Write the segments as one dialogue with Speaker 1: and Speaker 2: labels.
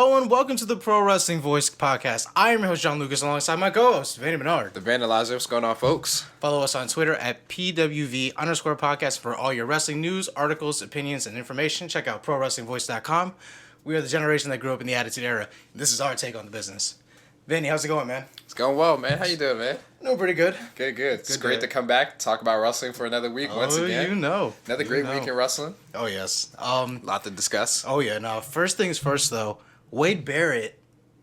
Speaker 1: Hello and welcome to the Pro Wrestling Voice podcast. I am your host, John Lucas, alongside my co-host, Vandie Barnard.
Speaker 2: The Vandalizer, what's going on, folks?
Speaker 1: Follow us on Twitter at PWV_podcast for all your wrestling news, articles, opinions, and information. Check out ProWrestlingVoice.com. We are the generation that grew up in the Attitude Era. This is our take on the business. Vandie, how's it going, man?
Speaker 2: It's going well, man. How you doing, man?
Speaker 1: No, pretty good.
Speaker 2: Good. It's great to come back, talk about wrestling for another week once again.
Speaker 1: You know.
Speaker 2: Another great week in wrestling.
Speaker 1: Oh, yes.
Speaker 2: Lot to discuss.
Speaker 1: Oh, yeah. Now, first things first, though. Wade Barrett.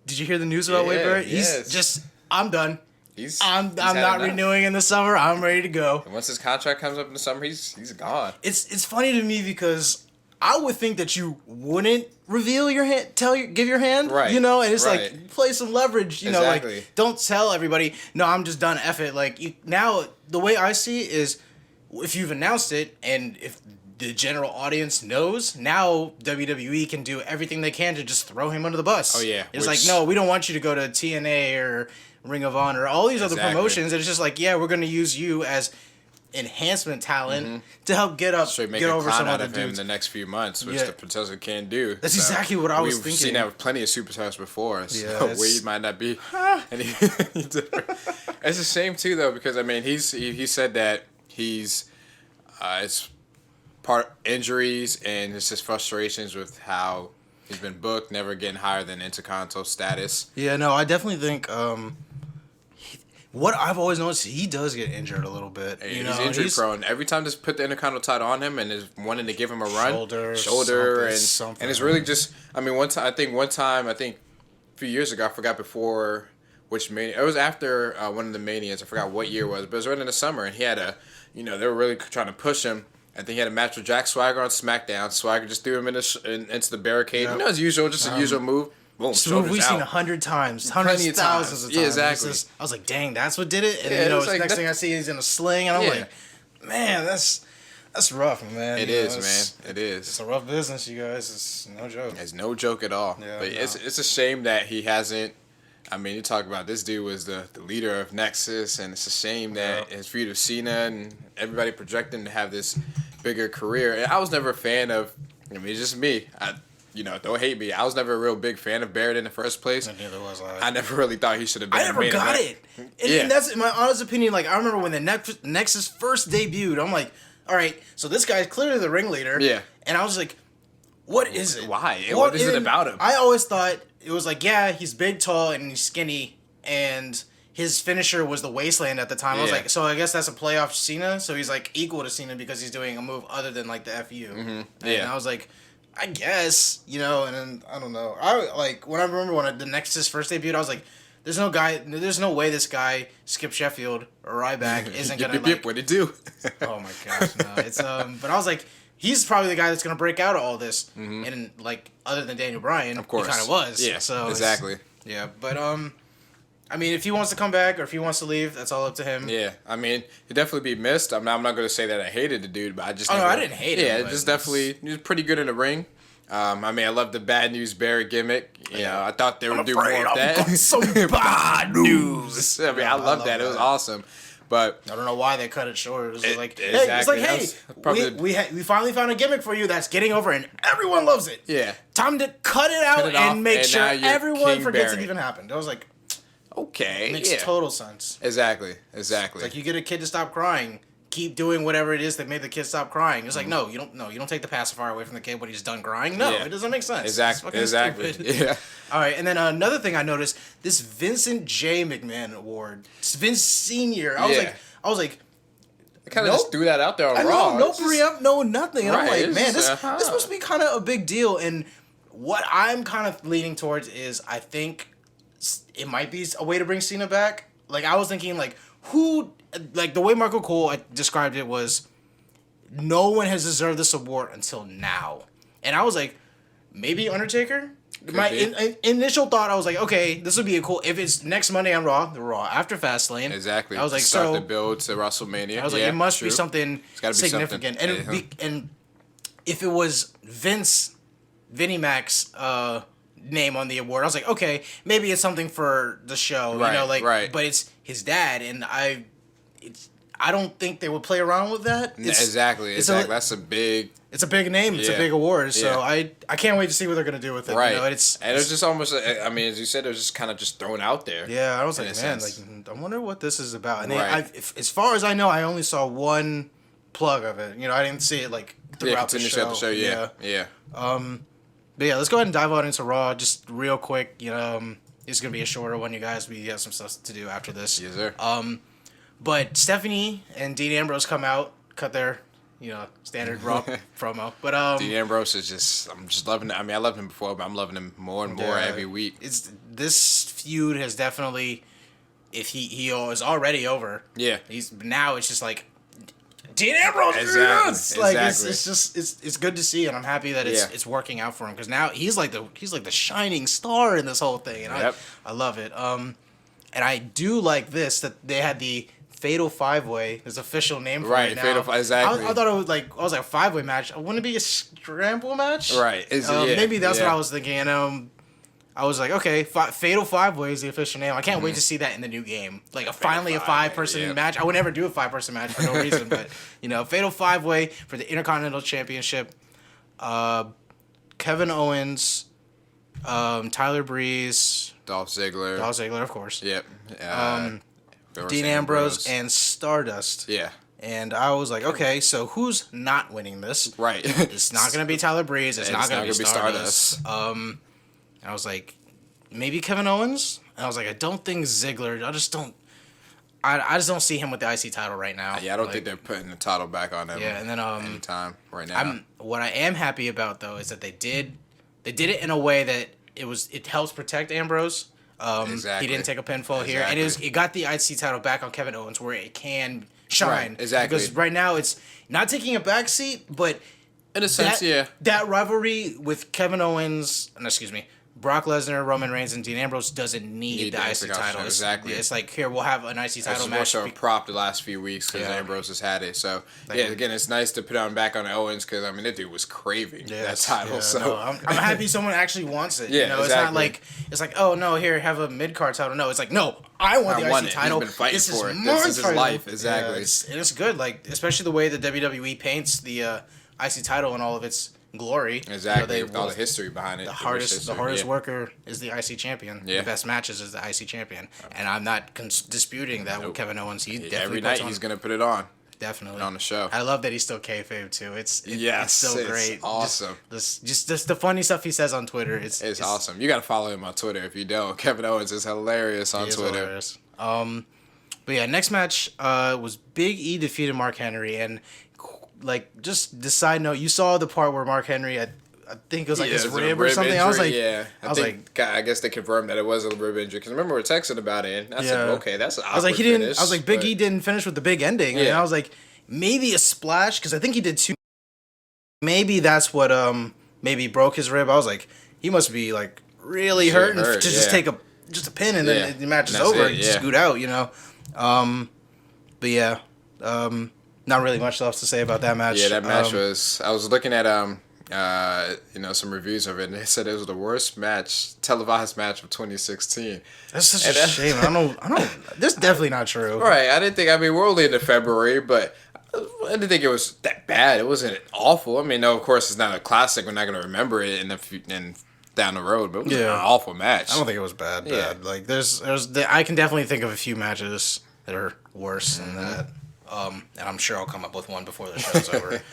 Speaker 1: Did you hear the news about Wade Barrett? He's just, I'm done. I'm not renewing in the summer. I'm ready to go.
Speaker 2: And once his contract comes up in the summer, he's gone.
Speaker 1: It's funny to me because I would think that you wouldn't reveal your hand, give your hand,
Speaker 2: right?
Speaker 1: You know, and it's like play some leverage, you know,
Speaker 2: exactly.
Speaker 1: Like don't tell everybody. No, I'm just done. F it. Like now, the way I see it is, if you've announced it and if the general audience knows, now WWE can do everything they can to just throw him under the bus.
Speaker 2: Oh yeah,
Speaker 1: it's like no, we don't want you to go to TNA or Ring of Honor, all these other promotions. It's just like yeah, we're gonna use you as enhancement talent to help get over some other dudes.
Speaker 2: Him in the next few months, which the potential can do.
Speaker 1: That's exactly what I was thinking.
Speaker 2: We've seen that with plenty of superstars before, so Wade might not be any different. It's a shame too, though, because I mean, he said that he's it's part injuries and it's just frustrations with how he's been booked, never getting higher than Intercontinental status.
Speaker 1: Yeah, no, I definitely think. What I've always noticed, he does get injured a little bit.
Speaker 2: He's injury prone. Every time they put the Intercontinental title on him and is wanting to give him a run, shoulder, and it's really just. I mean, one time, I think a few years ago, I forgot before which Mania. It was after one of the Manias. I forgot what year it was, but it was right in the summer, and he had they were really trying to push him. I think he had a match with Jack Swagger on SmackDown. Swagger just threw him into the barricade. Yep. You know, as usual, just a usual move. Boom,
Speaker 1: it's a move we've seen 100 times, hundreds of thousands of times.
Speaker 2: Yeah, exactly.
Speaker 1: I was like, dang, that's what did it? And next thing I see, he's in a sling, and I'm like, man, that's rough, man.
Speaker 2: It is, man. It is.
Speaker 1: It's a rough business, you guys. It's no joke.
Speaker 2: It's no joke at all. Yeah, but it's a shame that he hasn't. I mean, you talk about this dude was the leader of Nexus, and it's a shame that his feud with Cena and everybody projecting to have this bigger career. And I was never a fan of. I mean, it's just me. Don't hate me. I was never a real big fan of Barrett in the first place.
Speaker 1: Neither was I.
Speaker 2: I never really thought he should have been.
Speaker 1: I never got it. And that's my honest opinion. Like I remember when the Nexus first debuted, I'm like, all right, so this guy's clearly the ringleader. Yeah. And I was like, what is it?
Speaker 2: Why? What is it about him?
Speaker 1: I always thought it was like, yeah, he's big, tall, and he's skinny, and his finisher was the Wasteland at the time. I was like, so I guess that's a play off Cena. So he's like equal to Cena because he's doing a move other than like the FU. Mm-hmm. And I was like, I guess, and then I don't know. When I remember when the Nexus first debuted, I was like, there's no way this guy, Skip Sheffield or Ryback, isn't gonna
Speaker 2: what did do?
Speaker 1: Oh my gosh, no. It's but I was like, he's probably the guy that's gonna break out of all this. Mm-hmm. And like other than Daniel Bryan,
Speaker 2: of course,
Speaker 1: he kinda was.
Speaker 2: Yeah. So exactly.
Speaker 1: Yeah, but I mean, if he wants to come back or if he wants to leave, that's all up to him.
Speaker 2: Yeah, I mean, he'd definitely be missed. I'm not going to say that I hated the dude, but I just...
Speaker 1: I didn't hate him.
Speaker 2: Yeah, just definitely... He was pretty good in the ring. I mean, I love the Bad News Barrett gimmick. You know, I thought they would do more of that.
Speaker 1: Some bad news.
Speaker 2: I mean, I love that. It was awesome. But
Speaker 1: I don't know why they cut it short. It was like, hey, we finally found a gimmick for you that's getting over and everyone loves it.
Speaker 2: Yeah.
Speaker 1: Time to cut it out and make sure everyone forgets it even happened. I was like...
Speaker 2: Okay.
Speaker 1: Makes total sense.
Speaker 2: Exactly.
Speaker 1: It's like you get a kid to stop crying, keep doing whatever it is that made the kid stop crying. It's like you don't take the pacifier away from the kid when he's done crying. No, it doesn't make sense.
Speaker 2: Exactly. Yeah.
Speaker 1: All right, and then another thing I noticed, this Vincent J. McMahon award, Vince Senior. I was like.
Speaker 2: I kind of just threw that out there on Raw.
Speaker 1: No pre-up, no nothing. And I'm like, man, this must be kind of a big deal. And what I'm kind of leaning towards is I think it might be a way to bring Cena back. Like, I was thinking, like, the way Michael Cole described it was, no one has deserved this award until now. And I was like, maybe Undertaker? My initial thought, I was like, okay, this would be a cool, if it's next Monday on Raw, the Raw after Fast Lane.
Speaker 2: Exactly.
Speaker 1: I was like,
Speaker 2: start the build to WrestleMania.
Speaker 1: I was like, it must be something significant. And if it was Vinnie Mac's, name on the award, I was like, okay, maybe it's something for the show,
Speaker 2: right.
Speaker 1: But it's his dad, and I don't think they would play around with that.
Speaker 2: Exactly. That's a big...
Speaker 1: It's a big name. It's a big award. So I can't wait to see what they're going to do with it.
Speaker 2: Right.
Speaker 1: You know,
Speaker 2: and it was just almost, I mean, as you said, it was just kind of just thrown out there.
Speaker 1: Yeah, I was like, man, like, I wonder what this is about. And as far as I know, I only saw one plug of it. You know, I didn't see it, like, throughout the show.
Speaker 2: Yeah.
Speaker 1: But yeah, let's go ahead and dive on into Raw just real quick. You know, it's going to be a shorter one, you guys. We have some stuff to do after this.
Speaker 2: Yes, sir.
Speaker 1: But Stephanie and Dean Ambrose come out, cut their, you know, standard Raw promo. But
Speaker 2: Dean Ambrose is just, I'm just loving it. I mean, I loved him before, but I'm loving him more and more every week.
Speaker 1: This feud has definitely, if he is already over.
Speaker 2: Yeah.
Speaker 1: Now it's just like, Dean Ambrose.
Speaker 2: Exactly.
Speaker 1: Like it's good to see, and I'm happy that it's working out for him, because now he's like the shining star in this whole thing, and I love it. And I do like this, that they had the Fatal 5-Way, his official name for it now.
Speaker 2: Fatal exactly.
Speaker 1: I thought it was like a 5-way match. Wouldn't it be a scramble match?
Speaker 2: Right.
Speaker 1: Maybe that's what I was thinking. And I was like, okay, Fatal 5-Way is the official name. I can't wait to see that in the new game. Like finally a 5-person match. I would never do a 5-person match for no reason, but you know, Fatal 5-Way for the Intercontinental Championship. Kevin Owens, Tyler Breeze,
Speaker 2: Dolph Ziggler,
Speaker 1: of course.
Speaker 2: Yep.
Speaker 1: Dean Ambrose and Stardust.
Speaker 2: Yeah.
Speaker 1: And I was like, okay, so who's not winning this?
Speaker 2: Right.
Speaker 1: It's not going to be Tyler Breeze. It's not going to be Stardust. I was like, maybe Kevin Owens? And I was like, I don't think Ziggler. I just don't see him with the IC title right now.
Speaker 2: Yeah, I don't think they're putting the title back on him.
Speaker 1: Yeah, and then
Speaker 2: anytime right now.
Speaker 1: What I am happy about though is that they did it in a way that it helps protect Ambrose. Exactly. He didn't take a pinfall here, and it got the IC title back on Kevin Owens where it can shine.
Speaker 2: Right, exactly.
Speaker 1: Because right now it's not taking a backseat, but
Speaker 2: in a sense,
Speaker 1: that rivalry with Kevin Owens, Brock Lesnar, Roman Reigns, and Dean Ambrose doesn't need the IC title.
Speaker 2: Exactly.
Speaker 1: It's like, here, we'll have an IC title match.
Speaker 2: It's more so a prop the last few weeks because Ambrose has had it. So, again, it's nice to put on back on Owens because, I mean, that dude was craving that title.
Speaker 1: Yeah,
Speaker 2: so
Speaker 1: no, I'm happy someone actually wants it.
Speaker 2: Yeah,
Speaker 1: you know, it's not like, oh, no, here, have a mid-card title. No, it's like, no, I want the IC title.
Speaker 2: He's been fighting for it.
Speaker 1: This
Speaker 2: is his life. Exactly.
Speaker 1: Yeah, it's good, like, especially the way the WWE paints the IC title and all of its glory.
Speaker 2: Exactly. With all the history behind it.
Speaker 1: The hardest worker is the IC champion. Yeah. The best matches is the IC champion. And I'm not disputing that with Kevin Owens. He definitely
Speaker 2: every night he's going to put it on.
Speaker 1: Definitely.
Speaker 2: On the show.
Speaker 1: I love that he's still kayfabe too. It's so great.
Speaker 2: It's awesome.
Speaker 1: Just the funny stuff he says on Twitter. It's
Speaker 2: awesome. You got to follow him on Twitter if you don't. Kevin Owens is hilarious on Twitter.
Speaker 1: Hilarious. But yeah, next match was Big E defeated Mark Henry, and like, just the side note, you saw the part where Mark Henry, I think it was like his rib or something.
Speaker 2: Injury,
Speaker 1: I was like,
Speaker 2: I guess they confirmed that it was a rib injury because remember we were texting about it. And I said, okay, that's an awkward finish.
Speaker 1: I was like, Big E didn't finish with the big ending, and I was like, maybe a splash because I think he did 2. Maybe that's what maybe broke his rib. I was like, he must be like really hurting to just take a pin and then the match is over and scoot out, you know. But yeah. Not really much else to say about that match.
Speaker 2: Yeah, that match was. I was looking at some reviews of it, and they said it was the worst televised match of 2016.
Speaker 1: That's such a shame. I don't. This is definitely not true.
Speaker 2: Right. I didn't think. I mean, we're only into February, but I didn't think it was that bad. It wasn't awful. I mean, no, of course, it's not a classic. We're not going to remember it in down the road, but it was an awful match.
Speaker 1: I don't think it was bad. Like I can definitely think of a few matches that are worse than that. And I'm sure I'll come up with one before the show's over.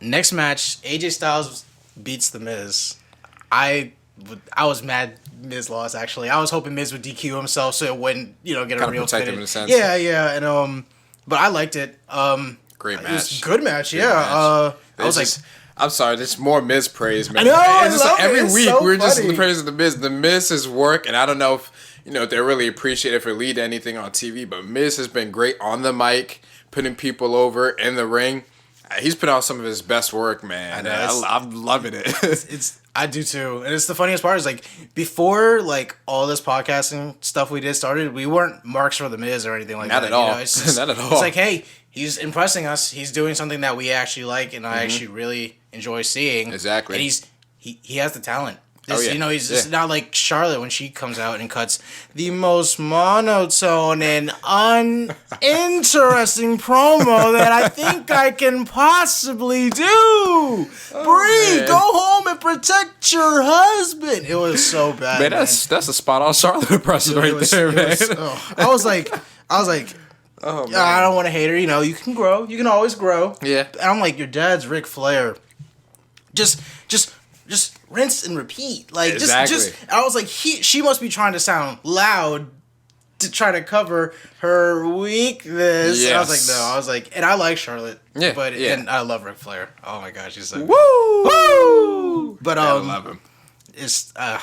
Speaker 1: Next match, AJ Styles beats The Miz. I was mad Miz lost, actually. I was hoping Miz would DQ himself so it wouldn't, get a real
Speaker 2: protect him in a sense.
Speaker 1: Yeah, and but I liked it.
Speaker 2: Great match.
Speaker 1: It was a good match, I was like,
Speaker 2: I'm sorry, there's more Miz praise, man.
Speaker 1: I know, I love
Speaker 2: every
Speaker 1: it.
Speaker 2: week
Speaker 1: So
Speaker 2: we're just
Speaker 1: funny.
Speaker 2: praising The Miz. The Miz's work, and I don't know if they're really appreciated for lead anything on TV, but Miz has been great on the mic, putting people over in the ring. He's put out some of his best work, man. I'm loving it.
Speaker 1: I do too, and it's the funniest part is like before like all this podcasting stuff we did started, we weren't marks for The Miz or anything like that.
Speaker 2: Not at all.
Speaker 1: Not at all. It's like, hey, he's impressing us. He's doing something that we actually like, and I actually really enjoy seeing.
Speaker 2: Exactly.
Speaker 1: And he has the talent. He's just not like Charlotte when she comes out and cuts the most monotone and uninteresting promo that I think I can possibly do. Brie, go home and protect your husband. It was so bad.
Speaker 2: Man, that's a spot on Charlotte impression there, man.
Speaker 1: I was like, oh, man. I don't want to hate her. You can grow. You can always grow.
Speaker 2: Yeah.
Speaker 1: And I'm like, your dad's Ric Flair. Just rinse and repeat. Like,
Speaker 2: exactly.
Speaker 1: I was like, she must be trying to sound loud to try to cover her weakness. Yes. I was like, no. I was like, and I like Charlotte. Yeah. And I love Ric Flair. Oh my gosh, he's so good.
Speaker 2: Woo!
Speaker 1: But
Speaker 2: I love him.
Speaker 1: It's I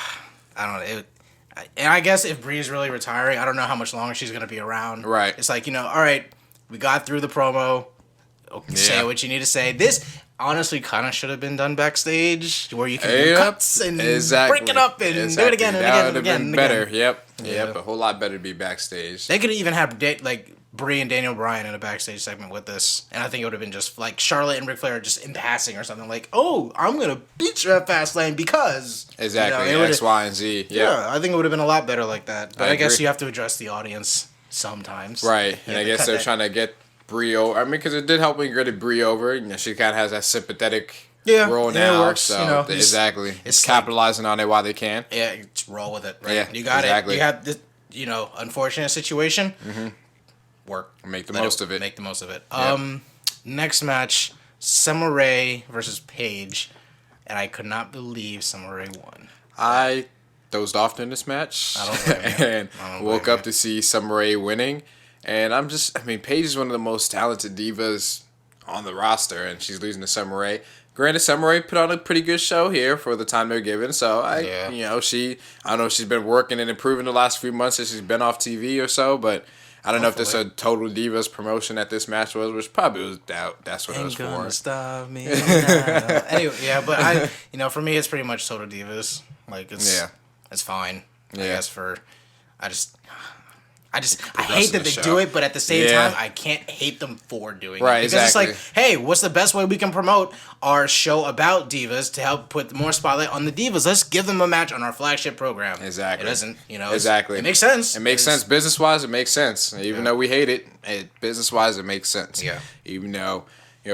Speaker 1: don't know. And I guess if Brie's really retiring, I don't know how much longer she's gonna be around.
Speaker 2: Right.
Speaker 1: It's like, all right, we got through the promo. Say what you need to say. This honestly kind of should have been done backstage, where you can do cuts and break it up and do it again and again and again.
Speaker 2: Better. Again. Yep. A whole lot better to be backstage.
Speaker 1: They could even have Brie and Daniel Bryan in a backstage segment with this, and I think it would have been just like Charlotte and Ric Flair just in passing or something like, "Oh, I'm gonna beat you at Fast Lane because
Speaker 2: exactly X, Y, and Z." Yep.
Speaker 1: Yeah, I think it would have been a lot better like that. But I guess you have to address the audience sometimes,
Speaker 2: right? And I guess they're trying to get Brie over. I mean, because it did help me get Brie over. She kind of has that sympathetic role now. It works, so exactly. It's capitalizing on it while they can.
Speaker 1: Yeah, just roll with it. Right?
Speaker 2: Yeah,
Speaker 1: you got it. You have this, unfortunate situation.
Speaker 2: Mm-hmm.
Speaker 1: Work.
Speaker 2: Make the most of it.
Speaker 1: Make the most of it. Yep. Next match, Summer Rae versus Paige, and I could not believe Summer Rae won.
Speaker 2: I dozed off in this match.
Speaker 1: I don't blame you.
Speaker 2: And woke up to see Summer Rae winning. And Paige is one of the most talented divas on the roster, and she's losing to Summer Rae. Granted, Summer Rae put on a pretty good show here for the time they're given. So I don't know if she's been working and improving the last few months since she's been off TV or so, but I don't know if this is a total divas promotion that this match was, which probably was that's what it was for.
Speaker 1: Ain't gonna stop me now. Anyway, but for me, it's pretty much total divas. Like it's fine. I guess I hate that they do it, but at the same time, I can't hate them for doing it. Because it's like, hey, what's the best way we can promote our show about divas to help put more spotlight on the divas? Let's give them a match on our flagship program.
Speaker 2: Exactly.
Speaker 1: It doesn't,
Speaker 2: exactly.
Speaker 1: It makes sense.
Speaker 2: It makes sense. Business-wise, it makes sense. Even though we hate it, business-wise, it makes sense.
Speaker 1: Yeah.
Speaker 2: Even though,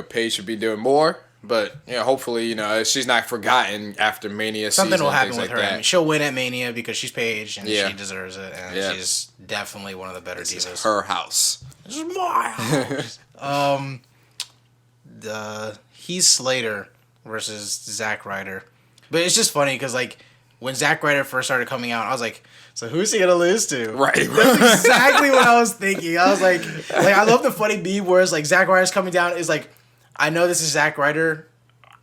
Speaker 2: Paige should be doing more. But hopefully, she's not forgotten after Mania
Speaker 1: Something
Speaker 2: season.
Speaker 1: Will happen with
Speaker 2: like
Speaker 1: her.
Speaker 2: That.
Speaker 1: I mean, she'll win at Mania because she's Paige and she deserves it, and she's definitely one of the better divas.
Speaker 2: Is her house.
Speaker 1: This is my house. Heath Slater versus Zack Ryder, but it's just funny because when Zack Ryder first started coming out, I was like, so who's he gonna lose to?
Speaker 2: Right.
Speaker 1: That's exactly what I was thinking. I was like I love the funny meme where it's like Zack Ryder's coming down. It's like, I know this is Zack Ryder.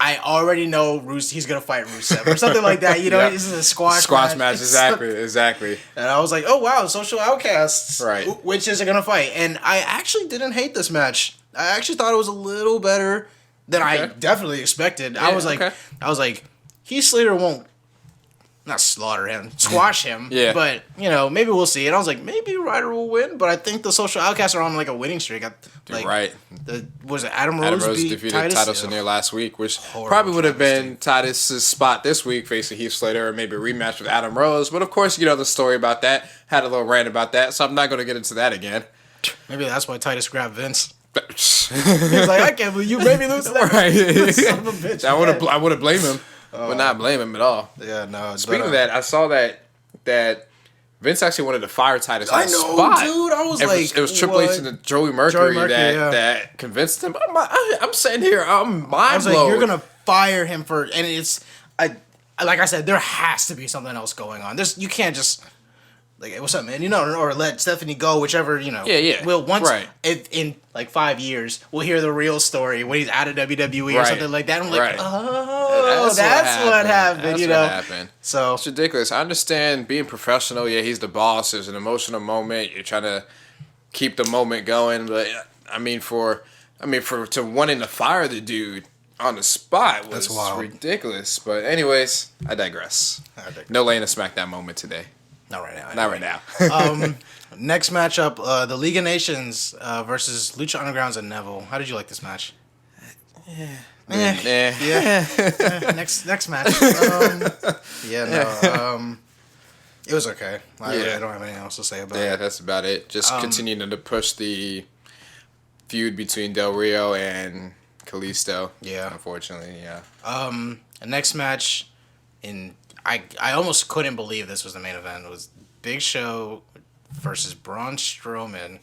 Speaker 1: I already know he's gonna fight Rusev or something like that. This is a squash
Speaker 2: match. Exactly.
Speaker 1: And I was like, oh wow, Social Outcasts.
Speaker 2: Right.
Speaker 1: Which is gonna fight? And I actually didn't hate this match. I actually thought it was a little better than I definitely expected. Yeah, I was like, Heath Slater won't. Not slaughter him, squash him. But maybe we'll see. And I was like, maybe Ryder will win. But I think the Social Outcasts are on a winning streak.
Speaker 2: Right.
Speaker 1: Was it Adam Rose
Speaker 2: defeated Titus in there last week, which probably would have been Titus's spot this week, facing Heath Slater, or maybe a rematch with Adam Rose. But of course, the story about that. Had a little rant about that, so I'm not going to get into that again.
Speaker 1: Maybe that's why Titus grabbed Vince. He's like, I can't believe you made me lose that.
Speaker 2: Right.
Speaker 1: Son of a bitch.
Speaker 2: I would have blamed him. Would not blame him at all.
Speaker 1: Yeah, no.
Speaker 2: Speaking of that, I saw that Vince actually wanted to fire Titus on the spot.
Speaker 1: Dude. I was
Speaker 2: it was Triple H and Joey Mercury that convinced him. I'm sitting here, I'm mind blown.
Speaker 1: I was like, you're gonna fire him for, and it's like I said, there has to be something else going on. You can't just hey, what's up, man? Or let Stephanie go, whichever,
Speaker 2: Yeah.
Speaker 1: We'll in 5 years, we'll hear the real story when he's out of WWE or something like that. And I'm like, oh, that's what happened. What happened. So
Speaker 2: it's ridiculous. I understand being professional. Yeah, he's the boss. There's an emotional moment. You're trying to keep the moment going. But to wanting to fire the dude on the spot was ridiculous. But anyways, I digress. No laying a SmackDown moment today.
Speaker 1: Not right now.
Speaker 2: Not right now.
Speaker 1: Next matchup, the League of Nations versus Lucha Underground's and Neville. How did you like this match? Next match. It was okay. I don't have anything else to say about it.
Speaker 2: Yeah, that's about it. Just continuing to push the feud between Del Rio and Kalisto.
Speaker 1: Yeah.
Speaker 2: Unfortunately, yeah.
Speaker 1: The next match, I almost couldn't believe this was the main event. It was Big Show versus Braun Strowman.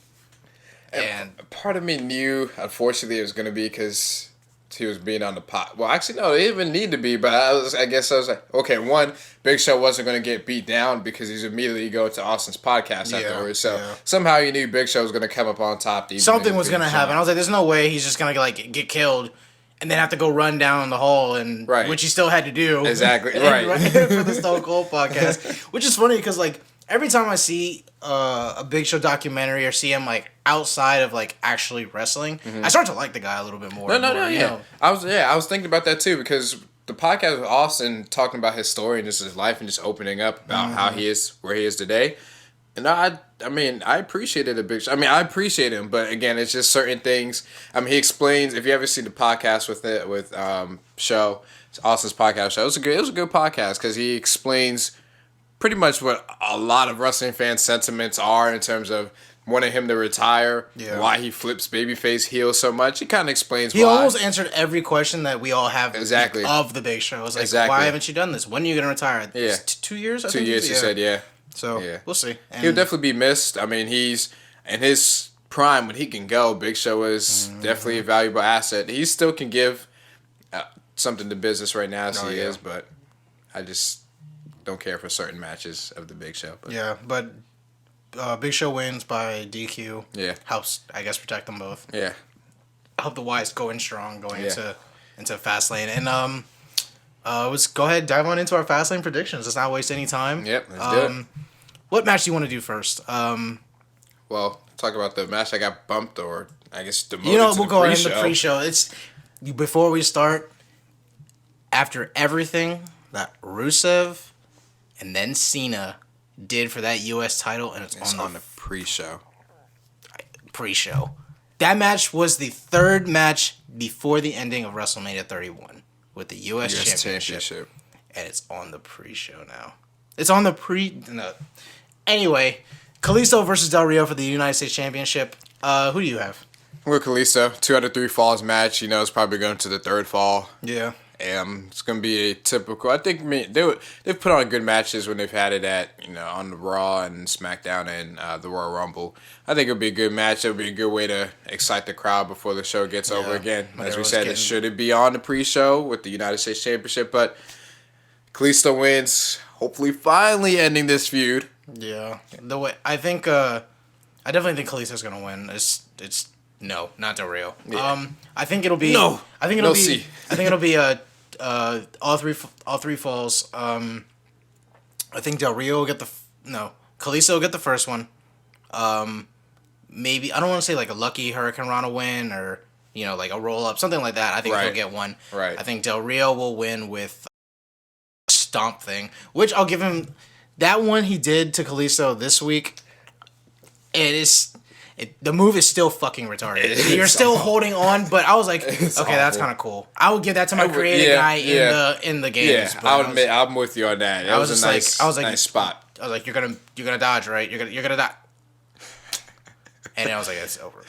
Speaker 1: And
Speaker 2: part of me knew, unfortunately, it was going to be because he was being on the pot. Well, actually, no, it didn't even need to be, but I guess I was like, okay, one, Big Show wasn't going to get beat down because he's immediately going to Austin's podcast afterwards. So somehow you knew Big Show was going to come up on top.
Speaker 1: Something was going to happen. I was like, there's no way he's just going to get killed and then have to go run down the hall, which he still had to do.
Speaker 2: Exactly, right.
Speaker 1: For the Stone Cold podcast, which is funny because every time I see a Big Show documentary or see him outside of actually wrestling, I start to like the guy a little bit more.
Speaker 2: No. I was thinking about that too because the podcast with Austin talking about his story and just his life and just opening up about how he is where he is today. And I appreciated a Big Show. I appreciate him, but again, it's just certain things. He explains. If you ever see the podcast with Show, it's Austin's podcast show. It was a good podcast because he explains pretty much what a lot of wrestling fans' sentiments are in terms of wanting him to retire, why he flips babyface heel so much. He kind of explains why.
Speaker 1: He almost answered every question that we all have of the Big Show. It was why haven't you done this? When are you going to retire?
Speaker 2: Yeah.
Speaker 1: 2 years?
Speaker 2: 2 years, he said, yeah.
Speaker 1: So, we'll see. And
Speaker 2: he'll definitely be missed. He's in his prime when he can go. Big Show is definitely a valuable asset. He still can give something to business right now as he is, but I just don't care for certain matches of the Big Show.
Speaker 1: But Big Show wins by DQ.
Speaker 2: Yeah.
Speaker 1: Helps, I guess, protect them both.
Speaker 2: Yeah.
Speaker 1: Help the Wise go in strong going into Fast Lane. And let's go ahead and dive on into our Fast Lane predictions. Let's not waste any time.
Speaker 2: Yep, let's do it.
Speaker 1: What match do you want to do first?
Speaker 2: Well, talk about the match that got bumped or I guess demoted
Speaker 1: we'll go ahead in the pre-show. Before we start, after everything that Rusev and then Cena did for that U.S. title, and it's on the
Speaker 2: pre-show.
Speaker 1: Pre-show. That match was the third match before the ending of WrestleMania 31 with the U.S. Championship. And it's on the pre-show now. It's on the No. Anyway, Kalisto versus Del Rio for the United States Championship. Who do you have?
Speaker 2: With Kalisto, 2 out of 3 falls match. It's probably going to the third fall.
Speaker 1: Yeah.
Speaker 2: It's going to be a typical. I think they've put on good matches when they've had it at on the Raw and SmackDown and the Royal Rumble. I think it'll be a good match. It'll be a good way to excite the crowd before the show gets over again. As we said, it shouldn't be on the pre-show with the United States Championship, but Kalisto wins. Hopefully, finally ending this feud.
Speaker 1: Yeah, the way I think, I definitely think Kalisto's gonna win. It's no, not Del Rio.
Speaker 2: Yeah.
Speaker 1: I think it'll be
Speaker 2: no.
Speaker 1: I think it'll be all three falls. I think Del Rio will get Kalisto will get the first one. Maybe I don't want to say a lucky Hurricane Rana win or a roll up, something like that. I think he'll get one.
Speaker 2: Right.
Speaker 1: I think Del Rio will win with stomp thing, which I'll give him. That one he did to Kalisto this week, the move is still fucking retarded. You're still holding on, but I was like, okay, awful. That's kind of cool. I would give that to my creative guy in the games.
Speaker 2: Yeah, I would admit, I'm with you on that. That was a nice spot.
Speaker 1: I was like, you're gonna dodge, right? You're gonna dodge. And I was like, it's over.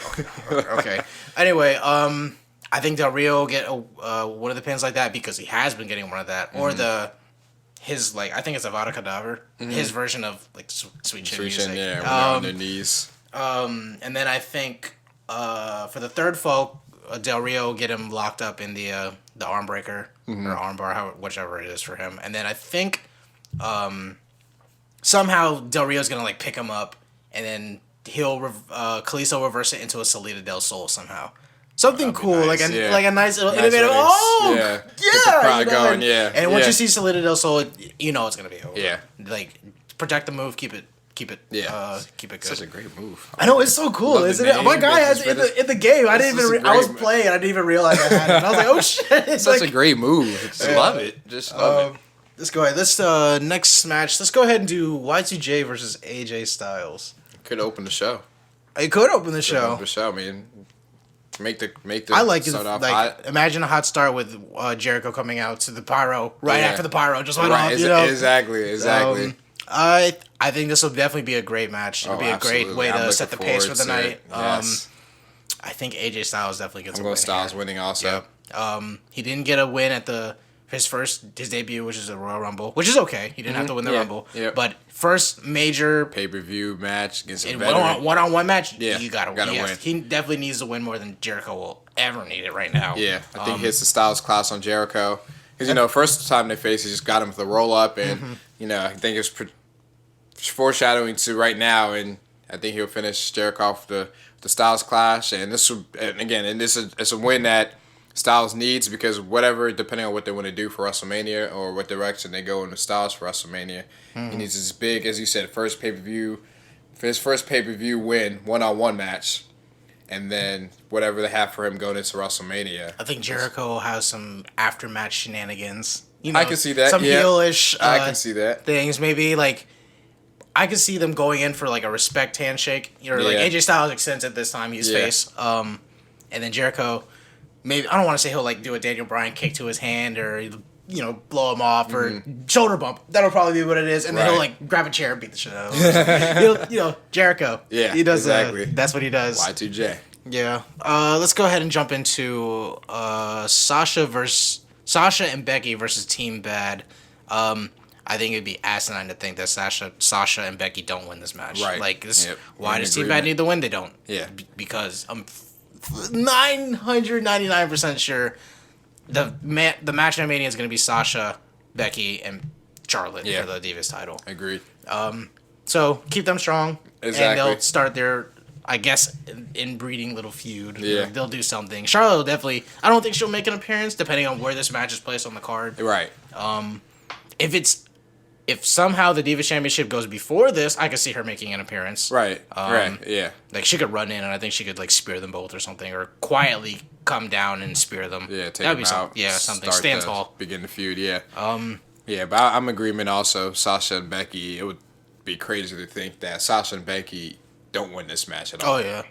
Speaker 1: Okay. Anyway, I think Del Rio will get one of the pins like that because he has been getting one of that, or his I think it's Avada Kedavra, his version of Sweet Chin music.
Speaker 2: On their knees.
Speaker 1: And then I think for the third fall, Del Rio will get him locked up in the arm breaker or arm bar, whichever it is for him. And then I think somehow Del Rio's gonna pick him up, and then he'll Kalisto reverse it into a Salida del Sol somehow. Something cool,
Speaker 2: nice.
Speaker 1: like a nice little innovative.
Speaker 2: Get the crowd going,
Speaker 1: And once you see Salida del Sol, it's gonna be over.
Speaker 2: Yeah.
Speaker 1: Protect the move, keep it. Keep it good.
Speaker 2: Such a great move.
Speaker 1: I know, it's so cool, isn't it? My guy has it in the game. I was playing. I didn't even realize I had it. And I was like, oh shit! It's
Speaker 2: such a great move. Just love it. Just love it.
Speaker 1: Let's go ahead. Let's next match. Let's go ahead and do Y2J versus AJ Styles.
Speaker 2: Could open the show.
Speaker 1: It could open the show.
Speaker 2: I mean, Make the.
Speaker 1: I like
Speaker 2: start off
Speaker 1: like
Speaker 2: hot.
Speaker 1: imagine a hot start with Jericho coming out to the pyro after the pyro just went off. You know
Speaker 2: Exactly.
Speaker 1: I think this will definitely be a great match. It'll be a great way to set the pace for the night.
Speaker 2: Yes.
Speaker 1: I think AJ Styles definitely gets a win.
Speaker 2: I'm going Styles winning also.
Speaker 1: Yep. He didn't get a win at his debut, which is a Royal Rumble, which is okay. He didn't have to win the Rumble.
Speaker 2: Yep.
Speaker 1: But first major
Speaker 2: pay-per-view match against a
Speaker 1: one-on-one match, you gotta
Speaker 2: win.
Speaker 1: He definitely needs to win more than Jericho will ever need it right now.
Speaker 2: Yeah, I think hits the Styles class on Jericho. Because, first time they faced, he just got him with a roll-up, and, I think it's foreshadowing to right now, and I think he'll finish Jericho off the Styles clash, and it's a win that Styles needs because depending on what they want to do for WrestleMania or what direction they go in the Styles for WrestleMania, he needs this big, as you said, his first pay-per-view win, one-on-one match, and then whatever they have for him going into WrestleMania.
Speaker 1: I think Jericho will have some after-match shenanigans.
Speaker 2: I can see that.
Speaker 1: Some heelish
Speaker 2: I can see that.
Speaker 1: Things. Maybe, like, I could see them going in for, like, a respect handshake. Like, AJ Styles extends it this time, he's face. And then Jericho, maybe, I don't want to say he'll, like, do a Daniel Bryan kick to his hand or, blow him off or shoulder bump. That'll probably be what it is. And then he'll, like, grab a chair and beat the shit out of him. Jericho.
Speaker 2: Yeah,
Speaker 1: he does,
Speaker 2: exactly.
Speaker 1: That's what he does.
Speaker 2: Y2J.
Speaker 1: Yeah. Let's go ahead and jump into Sasha and Becky versus Team Bad. I think it'd be asinine to think that Sasha and Becky don't win this match.
Speaker 2: Right.
Speaker 1: Like, why does Team Bad need the win? They don't.
Speaker 2: Yeah.
Speaker 1: Because I'm 999% sure the match at Mania is going to be Sasha, Becky, and Charlotte for the Divas title.
Speaker 2: Agreed.
Speaker 1: So keep them strong.
Speaker 2: Exactly.
Speaker 1: And they'll start their, I guess, inbreeding little feud.
Speaker 2: Yeah.
Speaker 1: They'll do something. Charlotte will definitely, I don't think she'll make an appearance depending on where this match is placed on the card.
Speaker 2: Right.
Speaker 1: If somehow the Divas Championship goes before this, I could see her making an appearance.
Speaker 2: Right. Right. Yeah.
Speaker 1: Like, she could run in, and I think she could, like, spear them both or something, or quietly come down and spear them.
Speaker 2: Yeah, take
Speaker 1: That'd
Speaker 2: them out.
Speaker 1: Something. Stand tall.
Speaker 2: Begin the feud, yeah. But I'm in agreement also. Sasha and Becky, it would be crazy to think that Sasha and Becky don't win this match at all.
Speaker 1: Oh, yeah.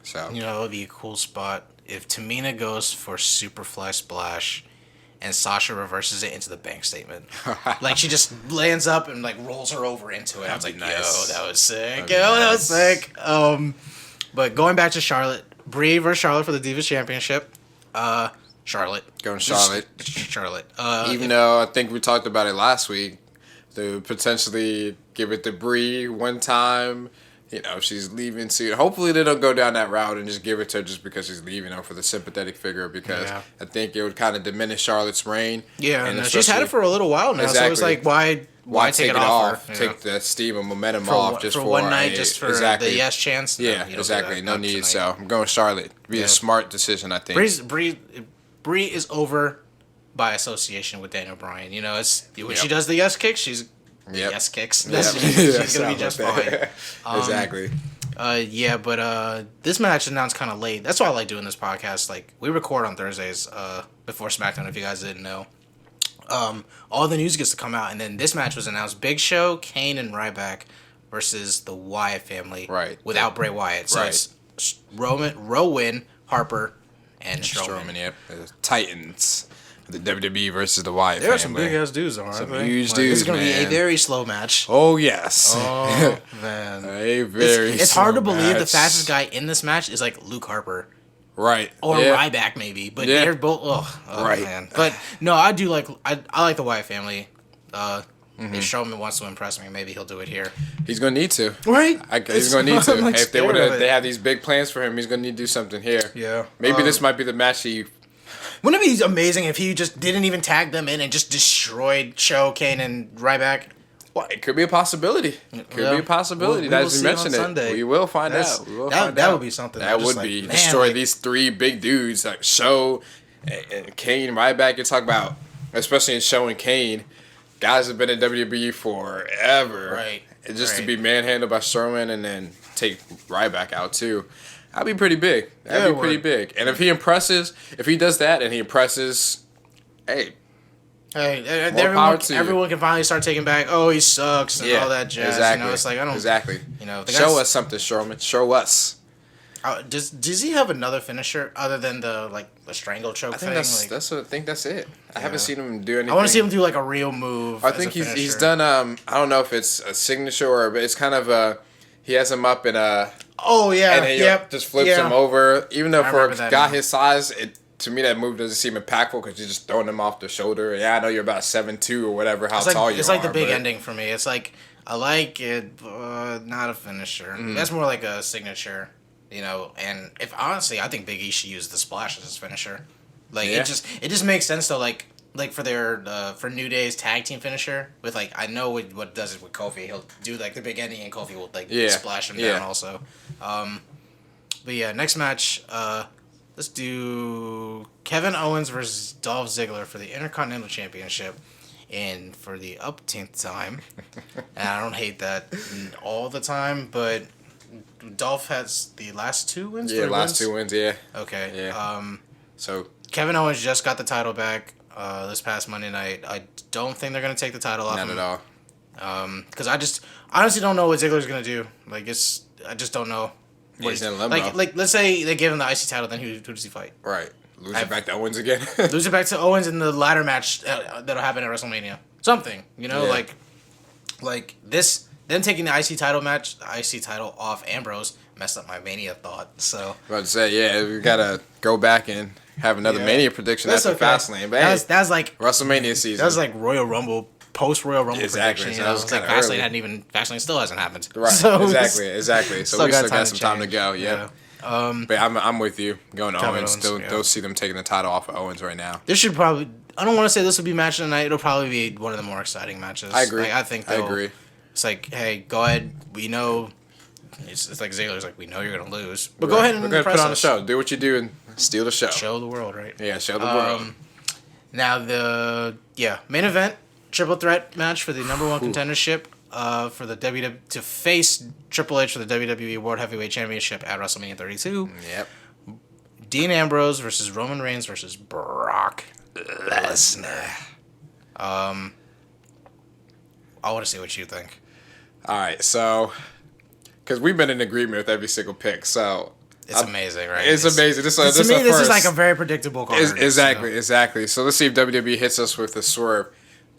Speaker 2: So
Speaker 1: it would be a cool spot if Tamina goes for Superfly Splash and Sasha reverses it into the bank statement. Like, she just lands up and, like, rolls her over into it. I was like, nice. Yo, that was sick. That was sick. But going back to Charlotte, Brie versus Charlotte for the Divas Championship. Charlotte.
Speaker 2: Going Charlotte.
Speaker 1: Charlotte.
Speaker 2: Even though I think we talked about it last week, to potentially give it to Brie one time. She's leaving soon. Hopefully they don't go down that route and just give it to her just because she's leaving her for the sympathetic figure because I think it would kind of diminish Charlotte's reign.
Speaker 1: Yeah, and she's had it for a little while now, so it's like, why take it off?
Speaker 2: Take the steam and momentum off just for
Speaker 1: one night, just for the yes chance?
Speaker 2: Yeah, exactly. No need. Tonight. So I'm going Charlotte. Be a smart decision, I think.
Speaker 1: Brie is over by association with Daniel Bryan. It's when she does the yes kick, she's yes kicks. She's gonna be just fine.
Speaker 2: Exactly.
Speaker 1: But this match announced kind of late. That's why I like doing this podcast. Like, we record on Thursdays before SmackDown. If you guys didn't know, all the news gets to come out, and then this match was announced: Big Show, Kane, and Ryback versus the Wyatt family.
Speaker 2: Right.
Speaker 1: Without Bray Wyatt. So it's Rowan, Harper, and Strowman.
Speaker 2: Yep. The Titans. The WWE versus the Wyatt family.
Speaker 1: There are some big ass dudes, aren't
Speaker 2: some
Speaker 1: they?
Speaker 2: Huge dudes.
Speaker 1: It's gonna be a very slow match.
Speaker 2: Oh yes.
Speaker 1: Oh man.
Speaker 2: It's
Speaker 1: hard to believe the fastest guy in this match is like Luke Harper.
Speaker 2: Right.
Speaker 1: Or Ryback maybe, but they're both. Oh
Speaker 2: right.
Speaker 1: Man. But no, I do like I like the Wyatt family. If Strowman wants to impress me, maybe he'll do it here.
Speaker 2: He's gonna need to.
Speaker 1: Right.
Speaker 2: He's gonna need to. If they have these big plans for him, he's gonna need to do something here.
Speaker 1: Yeah.
Speaker 2: Maybe this might be the match he.
Speaker 1: Wouldn't it be amazing if he just didn't even tag them in and just destroyed Show, Kane, and Ryback?
Speaker 2: Well, it could be a possibility. It could be a possibility. As you mentioned it, we will find out.
Speaker 1: That would be something.
Speaker 2: That would be destroy these three big dudes like Show, and Kane, Ryback. You're talking about, especially in Show and Kane, guys have been in WWE forever.
Speaker 1: Right.
Speaker 2: And just to be manhandled by Strowman and then take Ryback out too. That'd be pretty big. That'd be pretty big. And if he does that and he impresses,
Speaker 1: everyone can finally start taking back, he sucks and all that jazz.
Speaker 2: Exactly.
Speaker 1: It's like, I don't...
Speaker 2: Exactly. Show us something, Strowman. Show us.
Speaker 1: Does he have another finisher other than the strangle choke thing?
Speaker 2: I think that's it. I haven't seen him do anything.
Speaker 1: I want to see him do like a real move.
Speaker 2: I think he's done. I don't know if it's a signature but it's kind of he has him up in a.
Speaker 1: Oh yeah,
Speaker 2: and then just flips him over. Even though for a guy his size, to me that move doesn't seem impactful because you're just throwing him off the shoulder. Yeah, I know you're about 7'2" or whatever. How tall you are.
Speaker 1: It's like the big ending for me. It's like I like it, but not a finisher. That's more like a signature. And if honestly, I think Big E should use the splash as his finisher. It just makes sense though. Like for their for New Day's tag team finisher with I know what does it with Kofi. He'll do the big ending and Kofi will splash him down also. But yeah, next match. Let's do Kevin Owens versus Dolph Ziggler for the Intercontinental Championship, and for the upteenth time. And I don't hate that all the time, but. Dolph has the last 2 wins?
Speaker 2: Yeah, last 2 wins, yeah.
Speaker 1: Okay.
Speaker 2: Yeah. So
Speaker 1: Kevin Owens just got the title back this past Monday night. I don't think they're going to take the title off him.
Speaker 2: Not at
Speaker 1: all. Because I honestly don't know what Ziggler's going to do. I just don't know.
Speaker 2: He's in limbo.
Speaker 1: Let's say they give him the IC title, then who does he fight?
Speaker 2: Right. Lose it back to Owens again.
Speaker 1: Lose it back to Owens in the ladder match that'll happen at WrestleMania. Something, like this. Them taking the IC title off Ambrose messed up my Mania thought. So
Speaker 2: I was about to say, yeah, we gotta go back and have another Mania prediction after Fast Lane. But
Speaker 1: that's like
Speaker 2: WrestleMania season.
Speaker 1: That was like Royal Rumble, post Royal Rumble
Speaker 2: prediction.
Speaker 1: Exactly.
Speaker 2: So that was
Speaker 1: like Fast Lane still hasn't happened.
Speaker 2: Right.
Speaker 1: So
Speaker 2: exactly. So we still got some time to go. Yeah. But I'm with you. Going to Owens. Don't see them taking the title off of Owens right now.
Speaker 1: This should probably. I don't want to say this will be match of the night. It'll probably be one of the more exciting matches.
Speaker 2: I agree.
Speaker 1: I agree. It's like, hey, go ahead. We know. It's like Ziggler's like, we know you're gonna lose, but go ahead and
Speaker 2: put on the show. Do what you do and steal the show.
Speaker 1: Show the world, right?
Speaker 2: Yeah, show the world.
Speaker 1: Now the main event triple threat match for the #1 contendership for the WWE to face Triple H for the WWE World Heavyweight Championship at WrestleMania 32.
Speaker 2: Yep.
Speaker 1: Dean Ambrose versus Roman Reigns versus Brock Lesnar. I want to see what you think.
Speaker 2: All right, so because we've been in agreement with every single pick, so
Speaker 1: it's amazing, right?
Speaker 2: It's amazing. This
Speaker 1: is like a very predictable card.
Speaker 2: Exactly. So let's see if WWE hits us with the swerve.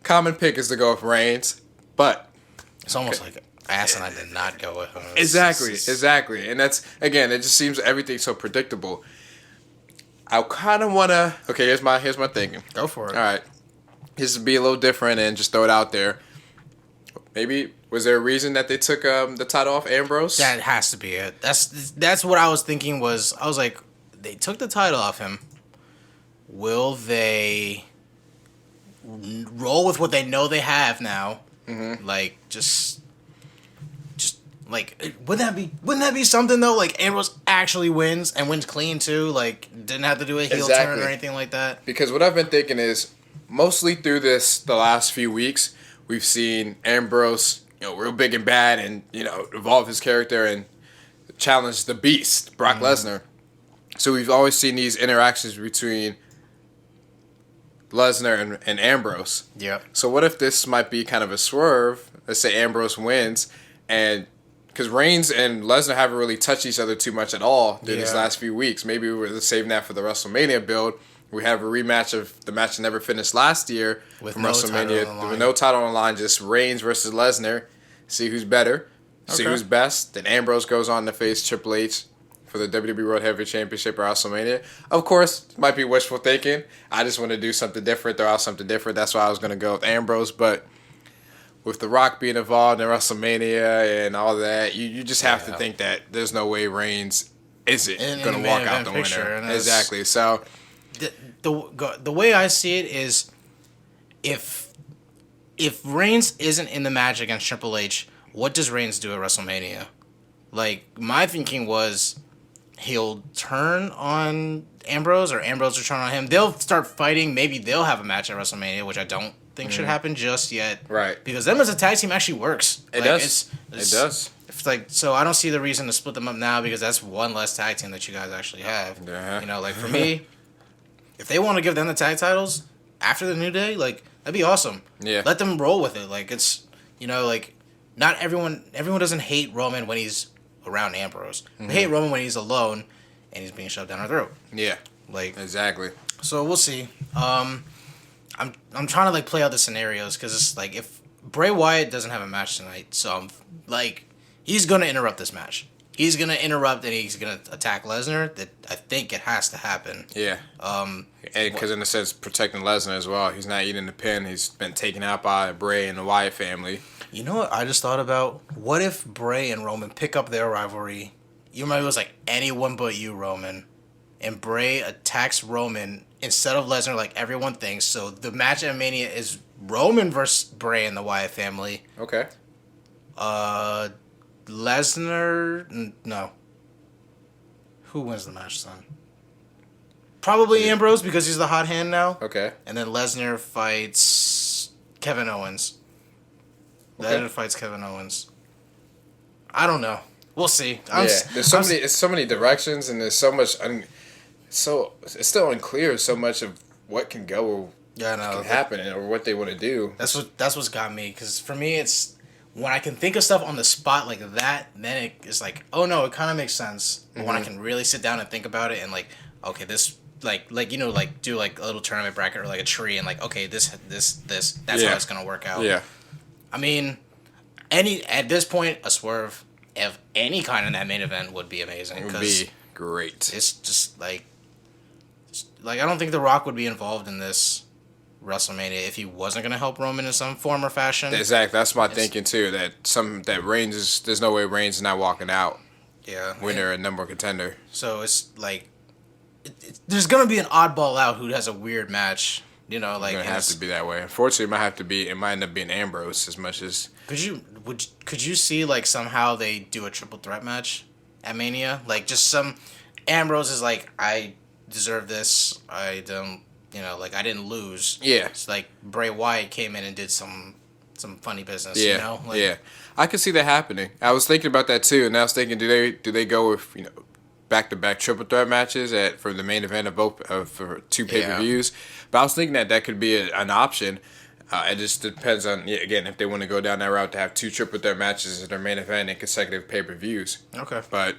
Speaker 2: Common pick is to go with Reigns, but
Speaker 1: it's almost like Asinine did not go with him.
Speaker 2: Exactly, and that's again, it just seems everything's so predictable. I kind of wanna. Okay, here's my thinking.
Speaker 1: Go for it.
Speaker 2: All right, this would be a little different and just throw it out there. Maybe was there a reason that they took the title off Ambrose?
Speaker 1: That has to be it. That's what I was thinking. I was like, they took the title off him. Will they roll with what they know they have now? Mm-hmm. Like just like wouldn't that be something though? Like Ambrose actually wins and wins clean too. Like didn't have to do a heel turn or anything like that.
Speaker 2: Because what I've been thinking is mostly through the last few weeks. We've seen Ambrose, real big and bad, and evolve his character and challenge the Beast, Brock Lesnar. So we've always seen these interactions between Lesnar and Ambrose.
Speaker 1: Yeah.
Speaker 2: So what if this might be kind of a swerve? Let's say Ambrose wins, and because Reigns and Lesnar haven't really touched each other too much at all these last few weeks. Maybe we're saving that for the WrestleMania build. We have a rematch of the match that never finished last year from WrestleMania with no title on the line, just Reigns versus Lesnar. See who's better, see who's best. Then Ambrose goes on to face Triple H for the WWE World Heavyweight Championship at WrestleMania. Of course, it might be wishful thinking. I just want to do something different, throw out something different. That's why I was going to go with Ambrose. But with The Rock being involved in WrestleMania and all that, you just have to think that there's no way Reigns isn't going to walk out the winner. Exactly. So
Speaker 1: the way I see it is if Reigns isn't in the match against Triple H, what does Reigns do at WrestleMania? Like, my thinking was he'll turn on Ambrose or Ambrose will turn on him. They'll start fighting. Maybe they'll have a match at WrestleMania, which I don't think should happen just yet.
Speaker 2: Right.
Speaker 1: Because them as a tag team actually works.
Speaker 2: It does. It does.
Speaker 1: So I don't see the reason to split them up now because that's one less tag team that you guys actually have.
Speaker 2: Yeah.
Speaker 1: For me, if they want to give them the tag titles after the New Day, that'd be awesome.
Speaker 2: Yeah.
Speaker 1: Let them roll with it. It's, not everyone doesn't hate Roman when he's around Ambrose. They hate Roman when he's alone and he's being shoved down our throat.
Speaker 2: Yeah.
Speaker 1: Like
Speaker 2: exactly.
Speaker 1: So we'll see. I'm trying to like play out the scenarios because it's like if Bray Wyatt doesn't have a match tonight, so I'm like he's gonna interrupt this match. He's gonna interrupt and he's gonna attack Lesnar. That I think it has to happen.
Speaker 2: Yeah. Because in a sense, protecting Lesnar as well. He's not eating the pin. He's been taken out by Bray and the Wyatt family.
Speaker 1: You know what I just thought about? What if Bray and Roman pick up their rivalry? You remember it was like anyone but you, Roman, and Bray attacks Roman instead of Lesnar like everyone thinks. So the match at Mania is Roman versus Bray and the Wyatt family.
Speaker 2: Okay.
Speaker 1: Lesnar, no. Who wins the match then? Probably Ambrose because he's the hot hand now.
Speaker 2: Okay.
Speaker 1: And then Lesnar fights Kevin Owens.
Speaker 2: Okay.
Speaker 1: Lesnar fights Kevin Owens. I don't know. We'll see.
Speaker 2: There's so many directions, and there's so much. It's still unclear so much of what can go. Can happen or what they want to do.
Speaker 1: That's what's got me. Because for me, it's when I can think of stuff on the spot like that, then it's like, oh no, it kind of makes sense. But when I can really sit down and think about it and like, okay, this like do like a little tournament bracket or like a tree and like, okay, this that's how it's gonna work out.
Speaker 2: Yeah.
Speaker 1: I mean, at this point, a swerve of any kind in that main event would be amazing.
Speaker 2: It would be great.
Speaker 1: It's just like I don't think The Rock would be involved in this WrestleMania if he wasn't going to help Roman in some form or fashion.
Speaker 2: Exactly. That's my thinking too. That Reigns is. There's no way Reigns is not walking out.
Speaker 1: Yeah.
Speaker 2: Winner and number one contender.
Speaker 1: So it's like, there's going to be an oddball out who has a weird match. You know, like
Speaker 2: it's gonna have to be that way. Unfortunately, it might end up being Ambrose as much as.
Speaker 1: Could you see like somehow they do a triple threat match at Mania? Like just some Ambrose is like, I deserve this. I don't. You know, like I didn't lose.
Speaker 2: Yeah.
Speaker 1: It's like Bray Wyatt came in and did some funny business.
Speaker 2: Yeah.
Speaker 1: You know. Like,
Speaker 2: yeah. I could see that happening. I was thinking about that too, and I was thinking, do they go with back-to-back triple threat matches for the main event of both for two pay-per-views? But I was thinking that could be an option. It just depends on again if they want to go down that route to have two triple threat matches as their main event and consecutive pay-per-views.
Speaker 1: Okay.
Speaker 2: But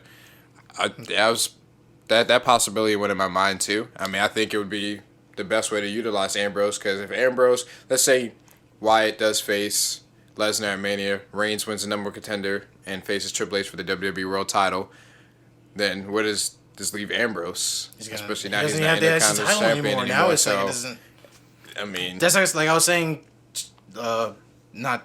Speaker 2: that possibility went in my mind too. I mean, I think it would be the best way to utilize Ambrose, because if Ambrose, let's say Wyatt does face Lesnar at Mania, Reigns wins the number one contender and faces Triple H for the WWE World Title, then where does this leave Ambrose? Especially now he's not Intercontinental champion anymore.
Speaker 1: Now it's like it doesn't.
Speaker 2: I mean,
Speaker 1: that's like I was saying, not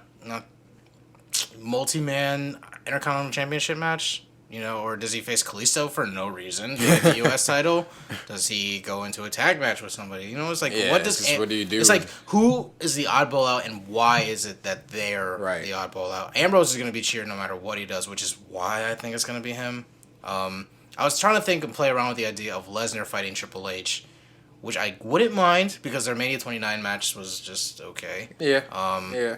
Speaker 1: multi-man Intercontinental Championship match. You know, or does he face Kalisto for no reason? The U.S. title? Does he go into a tag match with somebody? You know, it's like, what do you do? It's like, who is the oddball out and why is it that they're the oddball out? Ambrose is going to be cheered no matter what he does, which is why I think it's going to be him. I was trying to think and play around with the idea of Lesnar fighting Triple H, which I wouldn't mind because their Mania 29 match was just okay.
Speaker 2: Yeah.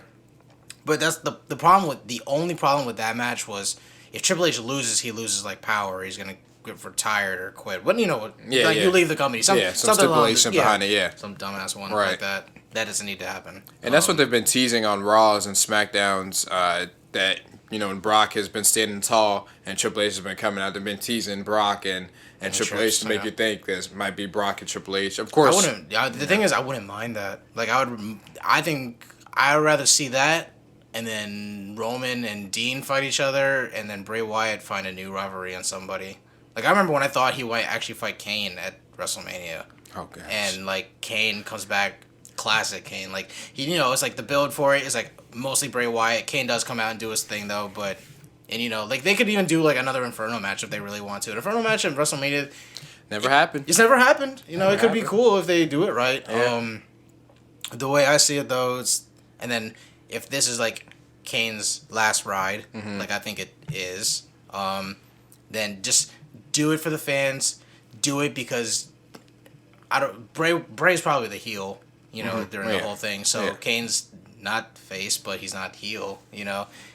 Speaker 1: But that's the problem the only problem with that match was, if Triple H loses, he loses like power. He's gonna get retired or quit. But you leave the company. Some
Speaker 2: stipulation behind it.
Speaker 1: Some dumbass one like that. That doesn't need to happen.
Speaker 2: And that's what they've been teasing on Raws and SmackDowns. That and Brock has been standing tall, and Triple H has been coming out. They've been teasing Brock and Triple H to make you think this might be Brock and Triple H. Of course,
Speaker 1: I wouldn't. The thing is, I wouldn't mind that. Like I think I would rather see that. And then Roman and Dean fight each other, and then Bray Wyatt find a new rivalry on somebody. Like, I remember when I thought he might actually fight Kane at WrestleMania.
Speaker 2: Oh, gosh.
Speaker 1: And, like, Kane comes back, classic Kane. Like, it's like the build for it is, like, mostly Bray Wyatt. Kane does come out and do his thing, though, but... And, like, they could even do, like, another Inferno match if they really want to. An Inferno match at WrestleMania...
Speaker 2: Never happened.
Speaker 1: It's never happened. It could be cool if they do it right. Yeah. The way I see it, though, it's... And then... If this is like Kane's last ride, like I think it is, then just do it for the fans. Do it because Bray's probably the heel, during the whole thing. So Kane's not face, but he's not heel.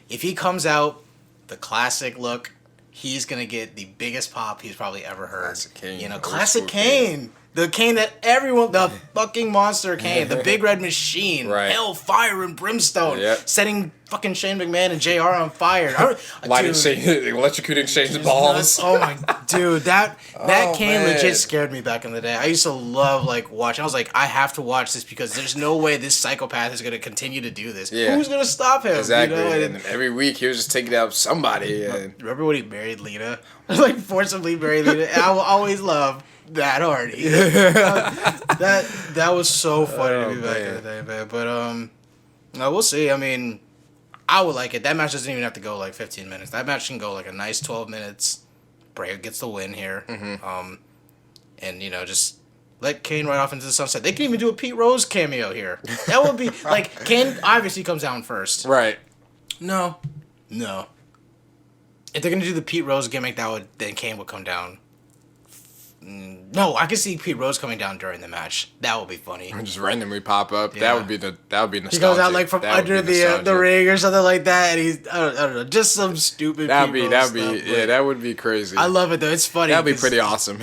Speaker 1: If he comes out the classic look, he's gonna get the biggest pop he's probably ever heard.
Speaker 2: Classic Kane.
Speaker 1: Classic Kane. The Kane that everyone, the fucking monster Kane, the big red machine, hell, fire and brimstone, setting fucking Shane McMahon and JR on fire.
Speaker 2: Electrocuting Shane's balls.
Speaker 1: Oh my, dude, that Kane legit scared me back in the day. I used to love like watching. I was like, I have to watch this because there's no way this psychopath is gonna continue to do this. Yeah. Who's gonna stop him?
Speaker 2: Exactly. You know? And every week he was just taking out somebody.
Speaker 1: Remember when he married Lita? Like forcibly married Lita. And I will always love that Hardy. that was so funny to me back in the day, man. But we'll see. I mean, I would like it. That match doesn't even have to go like 15 minutes. That match can go like a nice 12 minutes. Bray gets the win here. And you know, just let Kane ride off into the sunset. They can even do a Pete Rose cameo here. That would be like Kane obviously comes down first.
Speaker 2: Right.
Speaker 1: No. If they're gonna do the Pete Rose gimmick, then Kane would come down. No, I could see Pete Rose coming down during the match. That would be funny.
Speaker 2: Or just randomly pop up. Yeah. That would be nostalgic.
Speaker 1: He goes out like from under the ring or something like that, and he's I don't know, just some stupid. That
Speaker 2: would be crazy.
Speaker 1: I love it though. It's funny.
Speaker 2: That'd be pretty awesome.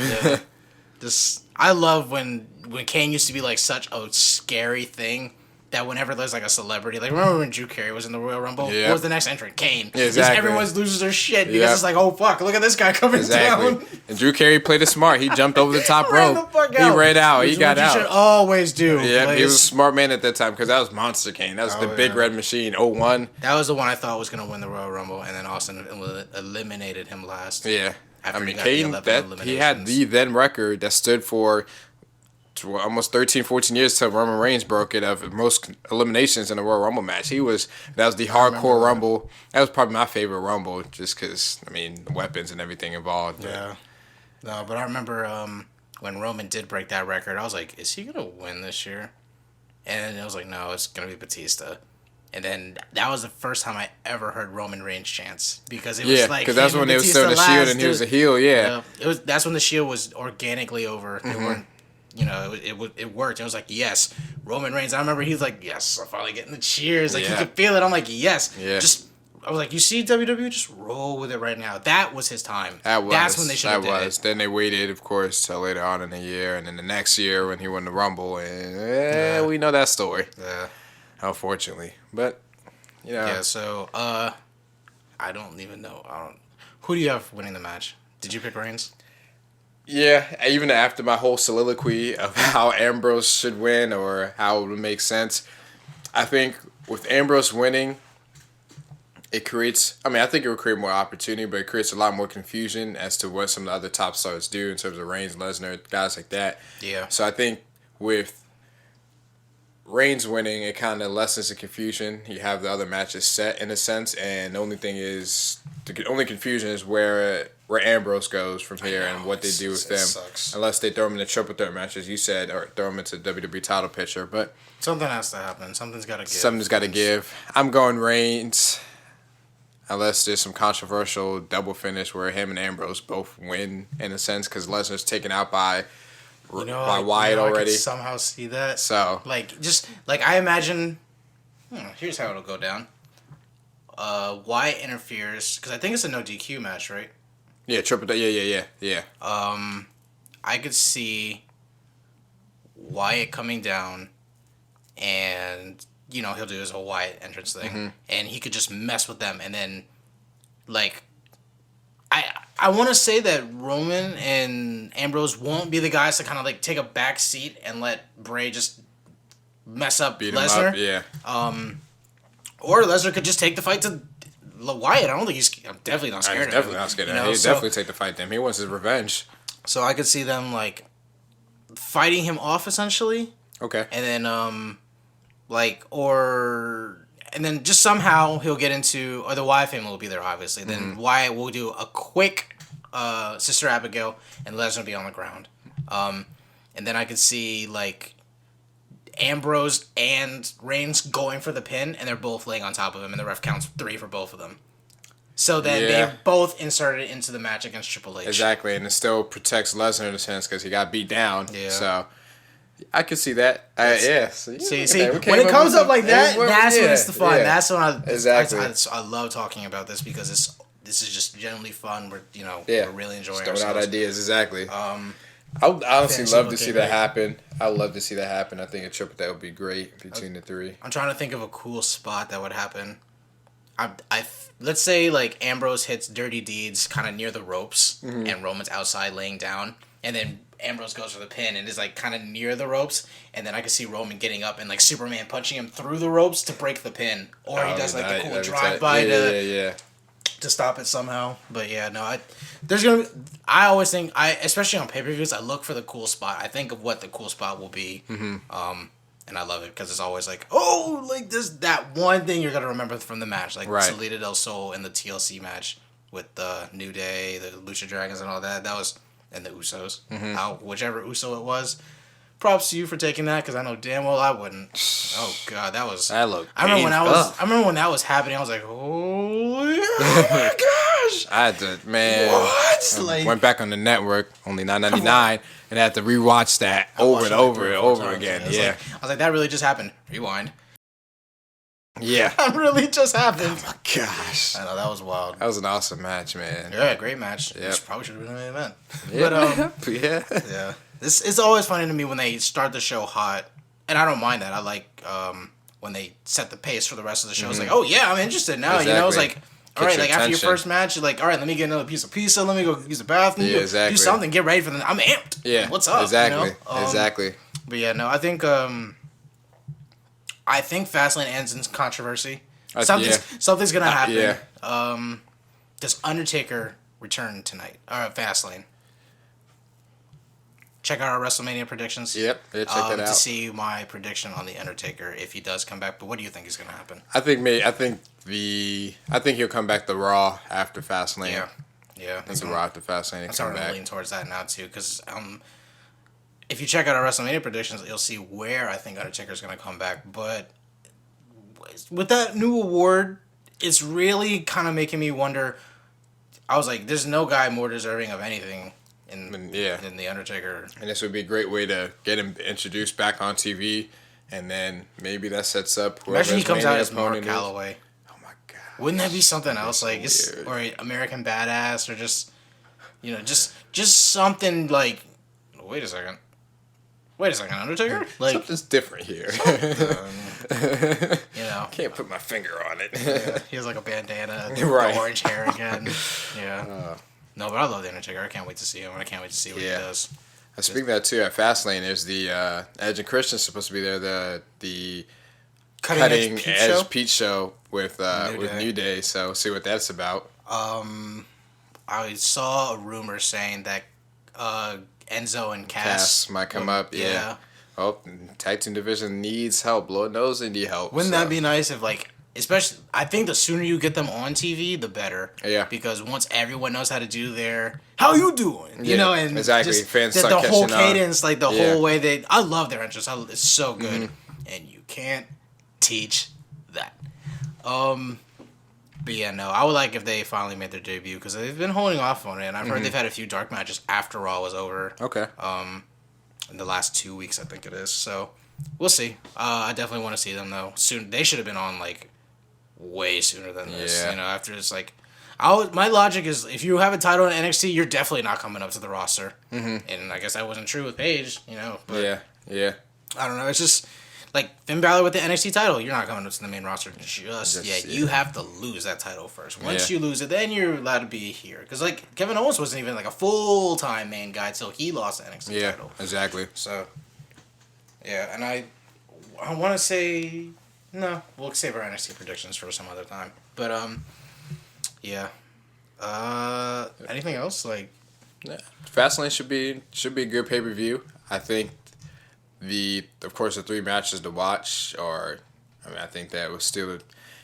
Speaker 1: I love when Kane used to be like such a scary thing. That whenever there's like a celebrity, like remember when Drew Carey was in the Royal Rumble? What was the next entrant? Kane.
Speaker 2: Yeah, exactly.
Speaker 1: Everyone loses their shit because it's like, oh fuck, look at this guy coming down.
Speaker 2: And Drew Carey played it smart. He jumped over the top rope. He ran out. He got out.
Speaker 1: You should always do.
Speaker 2: Yeah, he was a smart man at that time because that was Monster Kane. That was the big red machine. 01.
Speaker 1: That was the one I thought was gonna win the Royal Rumble, and then Austin eliminated him last.
Speaker 2: Yeah, I mean Kane. He had the then record that stood for almost 13, 14 years till Roman Reigns broke it of most eliminations in a Royal Rumble match. That was the hardcore Rumble. That was probably my favorite Rumble just because, I mean, the weapons and everything involved. But.
Speaker 1: Yeah. No, but I remember when Roman did break that record, I was like, is he going to win this year? And I was like, no, it's going to be Batista. And then that was the first time I ever heard Roman Reigns chants because it was like
Speaker 2: because that's when they were still the Shield and he was a heel. Yeah,
Speaker 1: that's when the Shield was organically over. They weren't. You know, it worked. It was like, yes, Roman Reigns. I remember he was like, yes, I'm finally getting the cheers. Like, you could feel it. I'm like, yes. Yeah. I was like, you see WWE? Just roll with it right now. That was his time. That's when they should have did it.
Speaker 2: Then they waited, of course, till later on in the year. And then the next year when he won the Rumble. And we know that story.
Speaker 1: Yeah.
Speaker 2: Unfortunately. But, you know.
Speaker 1: Yeah, so, I don't even know. Who do you have winning the match? Did you pick Reigns?
Speaker 2: Yeah, even after my whole soliloquy of how Ambrose should win or how it would make sense, I think with Ambrose winning, I think it would create more opportunity, but it creates a lot more confusion as to what some of the other top stars do in terms of Reigns, Lesnar, guys like that.
Speaker 1: Yeah.
Speaker 2: So I think with Reigns winning, it kind of lessens the confusion. You have the other matches set in a sense, and the only thing is, the only confusion is where Ambrose goes from here and what they do with them. Sucks. Unless they throw him in a triple threat match, as you said, or throw him into the WWE title picture. But
Speaker 1: something has to happen. Something's got to give.
Speaker 2: Something's got to give. I'm going Reigns, unless there's some controversial double finish where him and Ambrose both win in a sense, because Lesnar's taken out by Wyatt already. I can
Speaker 1: somehow see that.
Speaker 2: So
Speaker 1: I imagine. Here's how it'll go down. Wyatt interferes because I think it's a no DQ match, right?
Speaker 2: Yeah, triple. Yeah.
Speaker 1: I could see Wyatt coming down, and he'll do his whole Wyatt entrance thing, and he could just mess with them, and then I want to say that Roman and Ambrose won't be the guys to kind of take a back seat and let Bray just mess up Lesnar.
Speaker 2: Yeah.
Speaker 1: Or Lesnar could just take the fight to Wyatt. I'm definitely not scared of him.
Speaker 2: Definitely not scared of him. He'd definitely take the fight to him. He wants his revenge.
Speaker 1: So I could see them fighting him off essentially.
Speaker 2: Okay.
Speaker 1: And then and then just somehow he'll get into, or the Wyatt family will be there, obviously. Then Wyatt will do a quick Sister Abigail, and Lesnar will be on the ground. And then I could see, Ambrose and Reigns going for the pin, and they're both laying on top of him, and the ref counts 3 for both of them. So then they're both inserted into the match against Triple H.
Speaker 2: Exactly, and it still protects Lesnar in a sense because he got beat down. Yeah. So I could see that.
Speaker 1: See, when it comes up like that, that's when it's the fun. Yeah. That's when I love talking about this because this is just generally fun. We're we're really enjoying
Speaker 2: throwing out ideas. Exactly. I would honestly love to see that happen. I would love to see that happen. I think a triple threat would be great between the three.
Speaker 1: I'm trying to think of a cool spot that would happen. Let's say like Ambrose hits Dirty Deeds kind of near the ropes, and Roman's outside laying down, and then Ambrose goes for the pin and is like kind of near the ropes, and then I can see Roman getting up and like Superman punching him through the ropes to break the pin, or he does like the cool drive by to stop it somehow. But yeah, no, I always think especially on pay-per-views, I look for the cool spot. I think of what the cool spot will be. And I love it because it's always like, oh, like that one thing you're gonna remember from the match, like Salida del Sol in the TLC match with the New Day, the Lucha Dragons, and all that. That was, and the Usos, whichever Uso it was. Props to you for taking that because I know damn well I wouldn't. Oh God, that was.
Speaker 2: That looked.
Speaker 1: I remember when that was happening. I was like, oh my gosh!
Speaker 2: I had to, man.
Speaker 1: What? Like,
Speaker 2: went back on the network, only $9.99, and I had to rewatch that over and over again. Yeah,
Speaker 1: I was like, that really just happened. Rewind.
Speaker 2: Yeah,
Speaker 1: that really just happened.
Speaker 2: Oh my gosh!
Speaker 1: I know that was wild.
Speaker 2: That was an awesome match, man.
Speaker 1: Yeah, great match.
Speaker 2: Yeah,
Speaker 1: probably should have been an event.
Speaker 2: Yeah.
Speaker 1: But
Speaker 2: yeah.
Speaker 1: It's always funny to me when they start the show hot, and I don't mind that. I like when they set the pace for the rest of the show. It's like, oh yeah, I'm interested now. Exactly. You know, it's like, all right, like after your first match, you're like, all right, let me get another piece of pizza. Let me go use the bathroom.
Speaker 2: Yeah, exactly.
Speaker 1: Do something. Get ready for the. I'm amped.
Speaker 2: Yeah.
Speaker 1: What's up?
Speaker 2: Exactly.
Speaker 1: You know?
Speaker 2: Exactly.
Speaker 1: But yeah, no, I think Fastlane ends in controversy. Something's gonna happen.
Speaker 2: Yeah.
Speaker 1: Does Undertaker return tonight? Fastlane. Check out our WrestleMania predictions.
Speaker 2: Yep, check that out.
Speaker 1: To see my prediction on the Undertaker if he does come back. But what do you think is going to happen?
Speaker 2: I think he'll come back to Raw after Fastlane.
Speaker 1: Yeah.
Speaker 2: I think the Raw after Fastlane.
Speaker 1: I'm starting to lean towards that now too, because if you check out our WrestleMania predictions, you'll see where I think Undertaker is going to come back. But with that new award, it's really kind of making me wonder. I was like, there's no guy more deserving of anything than the Undertaker.
Speaker 2: And this would be a great way to get him introduced back on TV, and then maybe that sets up.
Speaker 1: Imagine he comes out as Mark Calloway.
Speaker 2: Oh my God!
Speaker 1: Wouldn't that be something else? Like, or American Badass, or just something like. Wait a second, Undertaker. Like
Speaker 2: something's different here. Can't put my finger on it.
Speaker 1: Yeah, he has like a bandana, the orange hair again. Yeah. No, but I love the Undertaker. I can't wait to see him, and I can't wait to see what he does.
Speaker 2: Speaking of that too, at Fastlane, there's the Edge and Christian supposed to be there. The cutting edge Pete show with New Day. So see what that's about.
Speaker 1: I saw a rumor saying that Enzo and Cass
Speaker 2: might come up. Yeah. Oh, tag team division needs help. Lord knows they need help.
Speaker 1: Wouldn't that be nice if especially, I think the sooner you get them on TV, the better.
Speaker 2: Yeah.
Speaker 1: Because once everyone knows how to do their, how you doing? You know, and
Speaker 2: exactly.
Speaker 1: Just
Speaker 2: fans
Speaker 1: the whole cadence,
Speaker 2: on.
Speaker 1: Whole way I love their entrance. It's so good. And you can't teach that. But yeah, no, I would like if they finally made their debut, because they've been holding off on it, and I've heard they've had a few dark matches after Raw was over.
Speaker 2: Okay.
Speaker 1: In the last 2 weeks, I think it is. So we'll see. I definitely want to see them though. Soon, they should have been on way sooner than this.
Speaker 2: Yeah.
Speaker 1: You know, after it's my logic is if you have a title in NXT, you're definitely not coming up to the roster. And I guess that wasn't true with Paige. You know. But
Speaker 2: yeah.
Speaker 1: I don't know. It's just Finn Balor with the NXT title, you're not coming up to the main roster just yet. You have to lose that title first. Once you lose it, then you're allowed to be here. Because Kevin Owens wasn't even a full-time main guy till he lost the NXT title.
Speaker 2: Yeah, exactly.
Speaker 1: So, yeah, and I want to say, no, we'll save our NXT predictions for some other time. But, yeah. Anything else?
Speaker 2: Fastlane should be a good pay-per-view. I think of course the 3 matches to watch I think that was still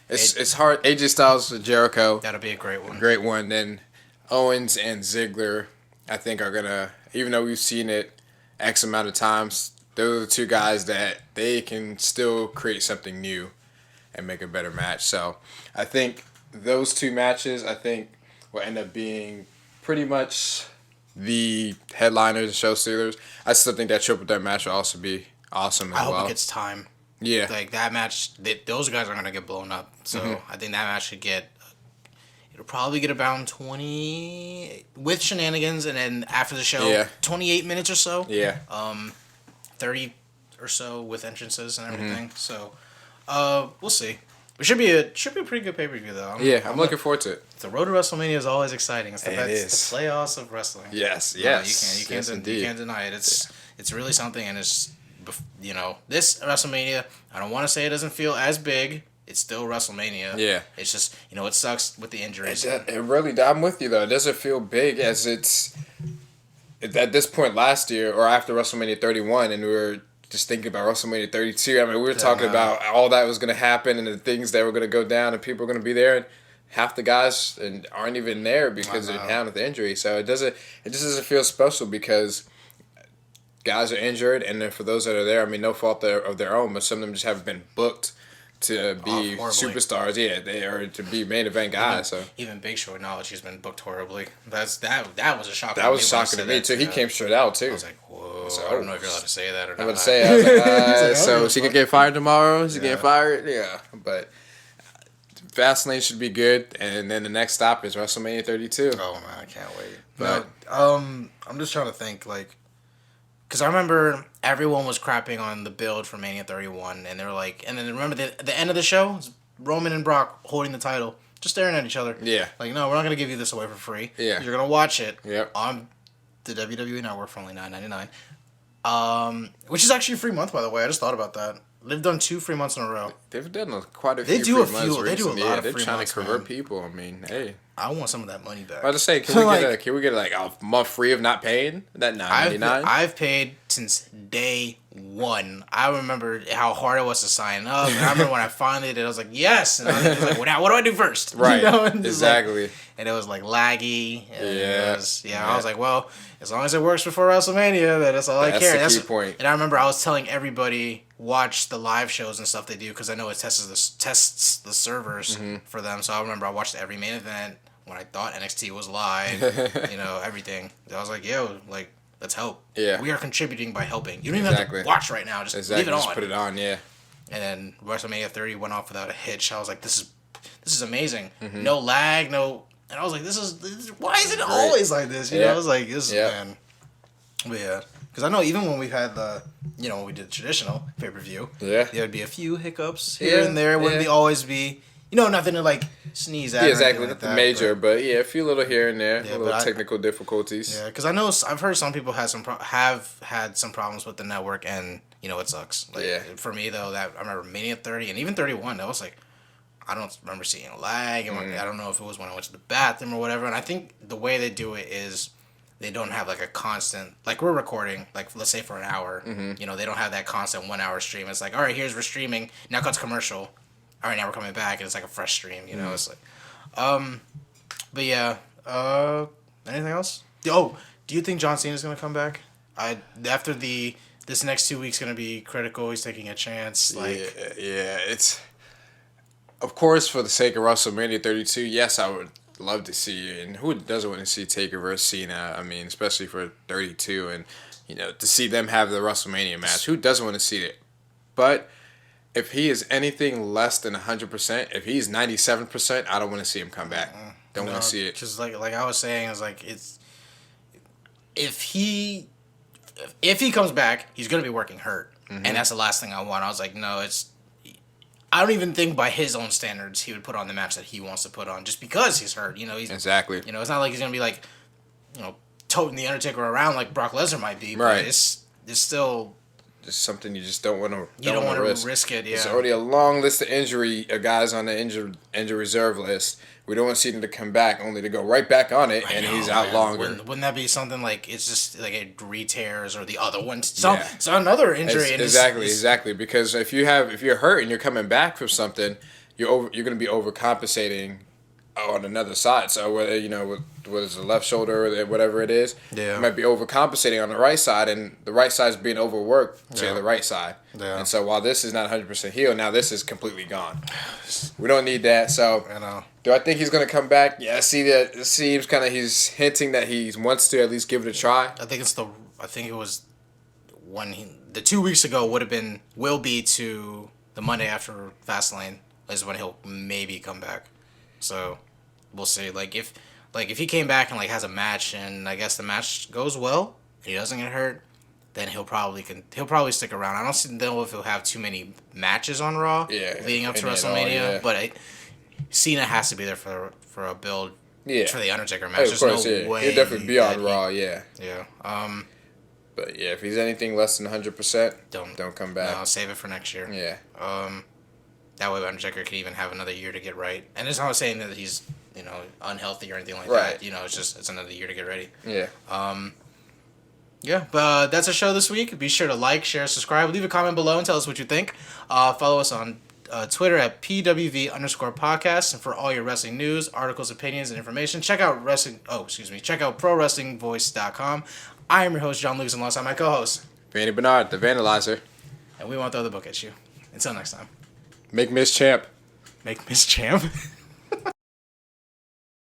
Speaker 2: it's hard. AJ Styles and Jericho,
Speaker 1: that'll be a great one.
Speaker 2: Then Owens and Ziggler, I think, are gonna, even though we've seen it X amount of times, those are the 2 guys that they can still create something new and make a better match. So I think those 2 matches will end up being pretty much the headliners and show stealers. I still think that triple threat match will also be awesome as well.
Speaker 1: I hope it gets time.
Speaker 2: Yeah.
Speaker 1: That match, those guys are going to get blown up. So I think that match should get... it'll probably get around 20 with shenanigans, and then after the show, 28 minutes or so.
Speaker 2: Yeah.
Speaker 1: 30 or so with entrances and everything. So, we'll see. It should be a pretty good pay-per-view though.
Speaker 2: I'm looking forward to it.
Speaker 1: The road to WrestleMania is always exciting. It's the playoffs of wrestling.
Speaker 2: Yes.
Speaker 1: You can't deny it. It's really something, and it's, this WrestleMania, I don't want to say it doesn't feel as big. It's still WrestleMania. Yeah. It's just, it sucks with the injuries.
Speaker 2: It really, I'm with you though. It doesn't feel big as it's at this point last year or after WrestleMania 31, and we were just thinking about WrestleMania 32. I mean, we were talking about all that was going to happen and the things that were going to go down and people were going to be there, and half the guys aren't even there because they're down with injury. So it just doesn't feel special because guys are injured, and then for those that are there, I mean, no fault of their own, but some of them just haven't been booked to be superstars. Yeah, they are to be main event guys.
Speaker 1: Even Big Show acknowledged he's been booked horribly. That was a shock.
Speaker 2: That was shocking to me too. He came straight out too.
Speaker 1: I was like, whoa. So, I don't know if you're allowed to say that or not.
Speaker 2: I'm about to say, I was like, so is he gonna get fired tomorrow? Is he getting fired? Yeah, but Fast Lane should be good, and then the next stop is WrestleMania 32.
Speaker 1: Oh man, I can't wait. But I'm just trying to think because I remember everyone was crapping on the build for Mania 31, and they were like, and then remember the end of the show, Roman and Brock holding the title, just staring at each other. Yeah. Like, no, we're not gonna give you this away for free. Yeah. You're gonna watch it. On the WWE Network for only $9.99. Which is actually a free month, by the way. I just thought about that. They've done 2 free months in a row.
Speaker 2: They've done quite a few. They do a few. They do a lot of free months. They're trying to convert people. I mean, hey.
Speaker 1: I want some of that money back.
Speaker 2: I was to say, can we get a month free of not paying that $9.99?
Speaker 1: I've paid since day one. I remember how hard it was to sign up. And I remember when I finally did, I was like, yes. And I was like, what do I do first?
Speaker 2: Right. Exactly.
Speaker 1: And it was laggy. And I was like, well, as long as it works before WrestleMania, that's all I care.
Speaker 2: That's the key point.
Speaker 1: And I remember I was telling everybody, watch the live shows and stuff they do, because I know it tests the servers for them. So I remember I watched every main event when I thought NXT was live, everything. I was like, let's help. Yeah. We are contributing by helping. You don't even have to watch right now. Just leave it on.
Speaker 2: Just put it on, yeah.
Speaker 1: And then WrestleMania 30 went off without a hitch. I was like, this is amazing. No lag, no... And I was like, this is why is it always like this? I was like, this is, man. But yeah. Because I know even when we've had when we did the traditional pay-per-view, there would be a few hiccups here and there. It wouldn't always be... nothing to sneeze at.
Speaker 2: Yeah, exactly. Not the major, but a few little here and there, little technical difficulties.
Speaker 1: Yeah, because I know I've heard some people have had some problems with the network, and it sucks. For me though, that I remember Mania 30 and even 31. That was like, I don't remember seeing a lag, and I don't know if it was when I went to the bathroom or whatever. And I think the way they do it is they don't have a constant, we're recording, let's say for an hour. They don't have that constant 1 hour stream. It's like, all right, we're streaming. Now cuts commercial. All right, now we're coming back, and it's like a fresh stream, It's like, but yeah. Anything else? Oh, do you think John Cena's gonna come back? After this next 2 weeks gonna be critical. He's taking a chance.
Speaker 2: It's of course for the sake of WrestleMania 32. Yes, I would love to see, and who doesn't want to see Taker versus Cena? I mean, especially for 32, and to see them have the WrestleMania match. Who doesn't want to see it? But if he is anything less than 100%, if he's 97%, I don't want to see him come back. Don't want to see it.
Speaker 1: Just like I was saying, it's if he comes back, he's gonna be working hurt, and that's the last thing I want. I was like, no, I don't even think by his own standards he would put on the match that he wants to put on just because he's hurt.
Speaker 2: Exactly.
Speaker 1: It's not like he's gonna be toting the Undertaker around like Brock Lesnar might be. Right. But it's still.
Speaker 2: Just something you just don't want to.
Speaker 1: You don't want to risk it. Yeah.
Speaker 2: There's already a long list of guys on the injured reserve list. We don't want to see him to come back, only to go right back on it, and he's out longer.
Speaker 1: Wouldn't that be something it's just a re-tears or the other one? So another injury.
Speaker 2: Exactly. Because if you're hurt and you're coming back from something, you're going to be overcompensating on another side. So whether whether it's the left shoulder or whatever it is, you might be overcompensating on the right side, and the right side's being overworked to the right side. Yeah. And so while this is not 100% healed, now this is completely gone. We don't need that. So do I think he's going to come back? Yeah, I see that. It seems he's hinting that he wants to at least give it a try.
Speaker 1: I think it was when the 2 weeks ago will be to the Monday after Fast Lane is when he'll maybe come back. So we'll see. Like if he came back and like has a match and I guess the match goes well, and he doesn't get hurt, then he'll probably stick around. I don't know if he'll have too many matches on Raw leading up to WrestleMania, but Cena has to be there for a build for the Undertaker match.
Speaker 2: There's no way he'll definitely be on Raw. Yeah. But yeah, if he's anything less than 100%, don't come back.
Speaker 1: No, save it for next year.
Speaker 2: Yeah.
Speaker 1: That way Undertaker could even have another year to get right. And it's not saying that he's unhealthy or anything like that. It's another year to get ready.
Speaker 2: Yeah.
Speaker 1: Yeah, but that's our show this week. Be sure to like, share, subscribe, leave a comment below and tell us what you think. Follow us on Twitter at PWV_podcast. And for all your wrestling news, articles, opinions, and information, check out ProWrestlingVoice.com. I am your host, John Lucas, and alongside my co-host,
Speaker 2: Vandie Barnard, the Vandalizer.
Speaker 1: And we won't throw the book at you. Until next time.
Speaker 2: Make Miss Champ.
Speaker 1: Make Miss Champ?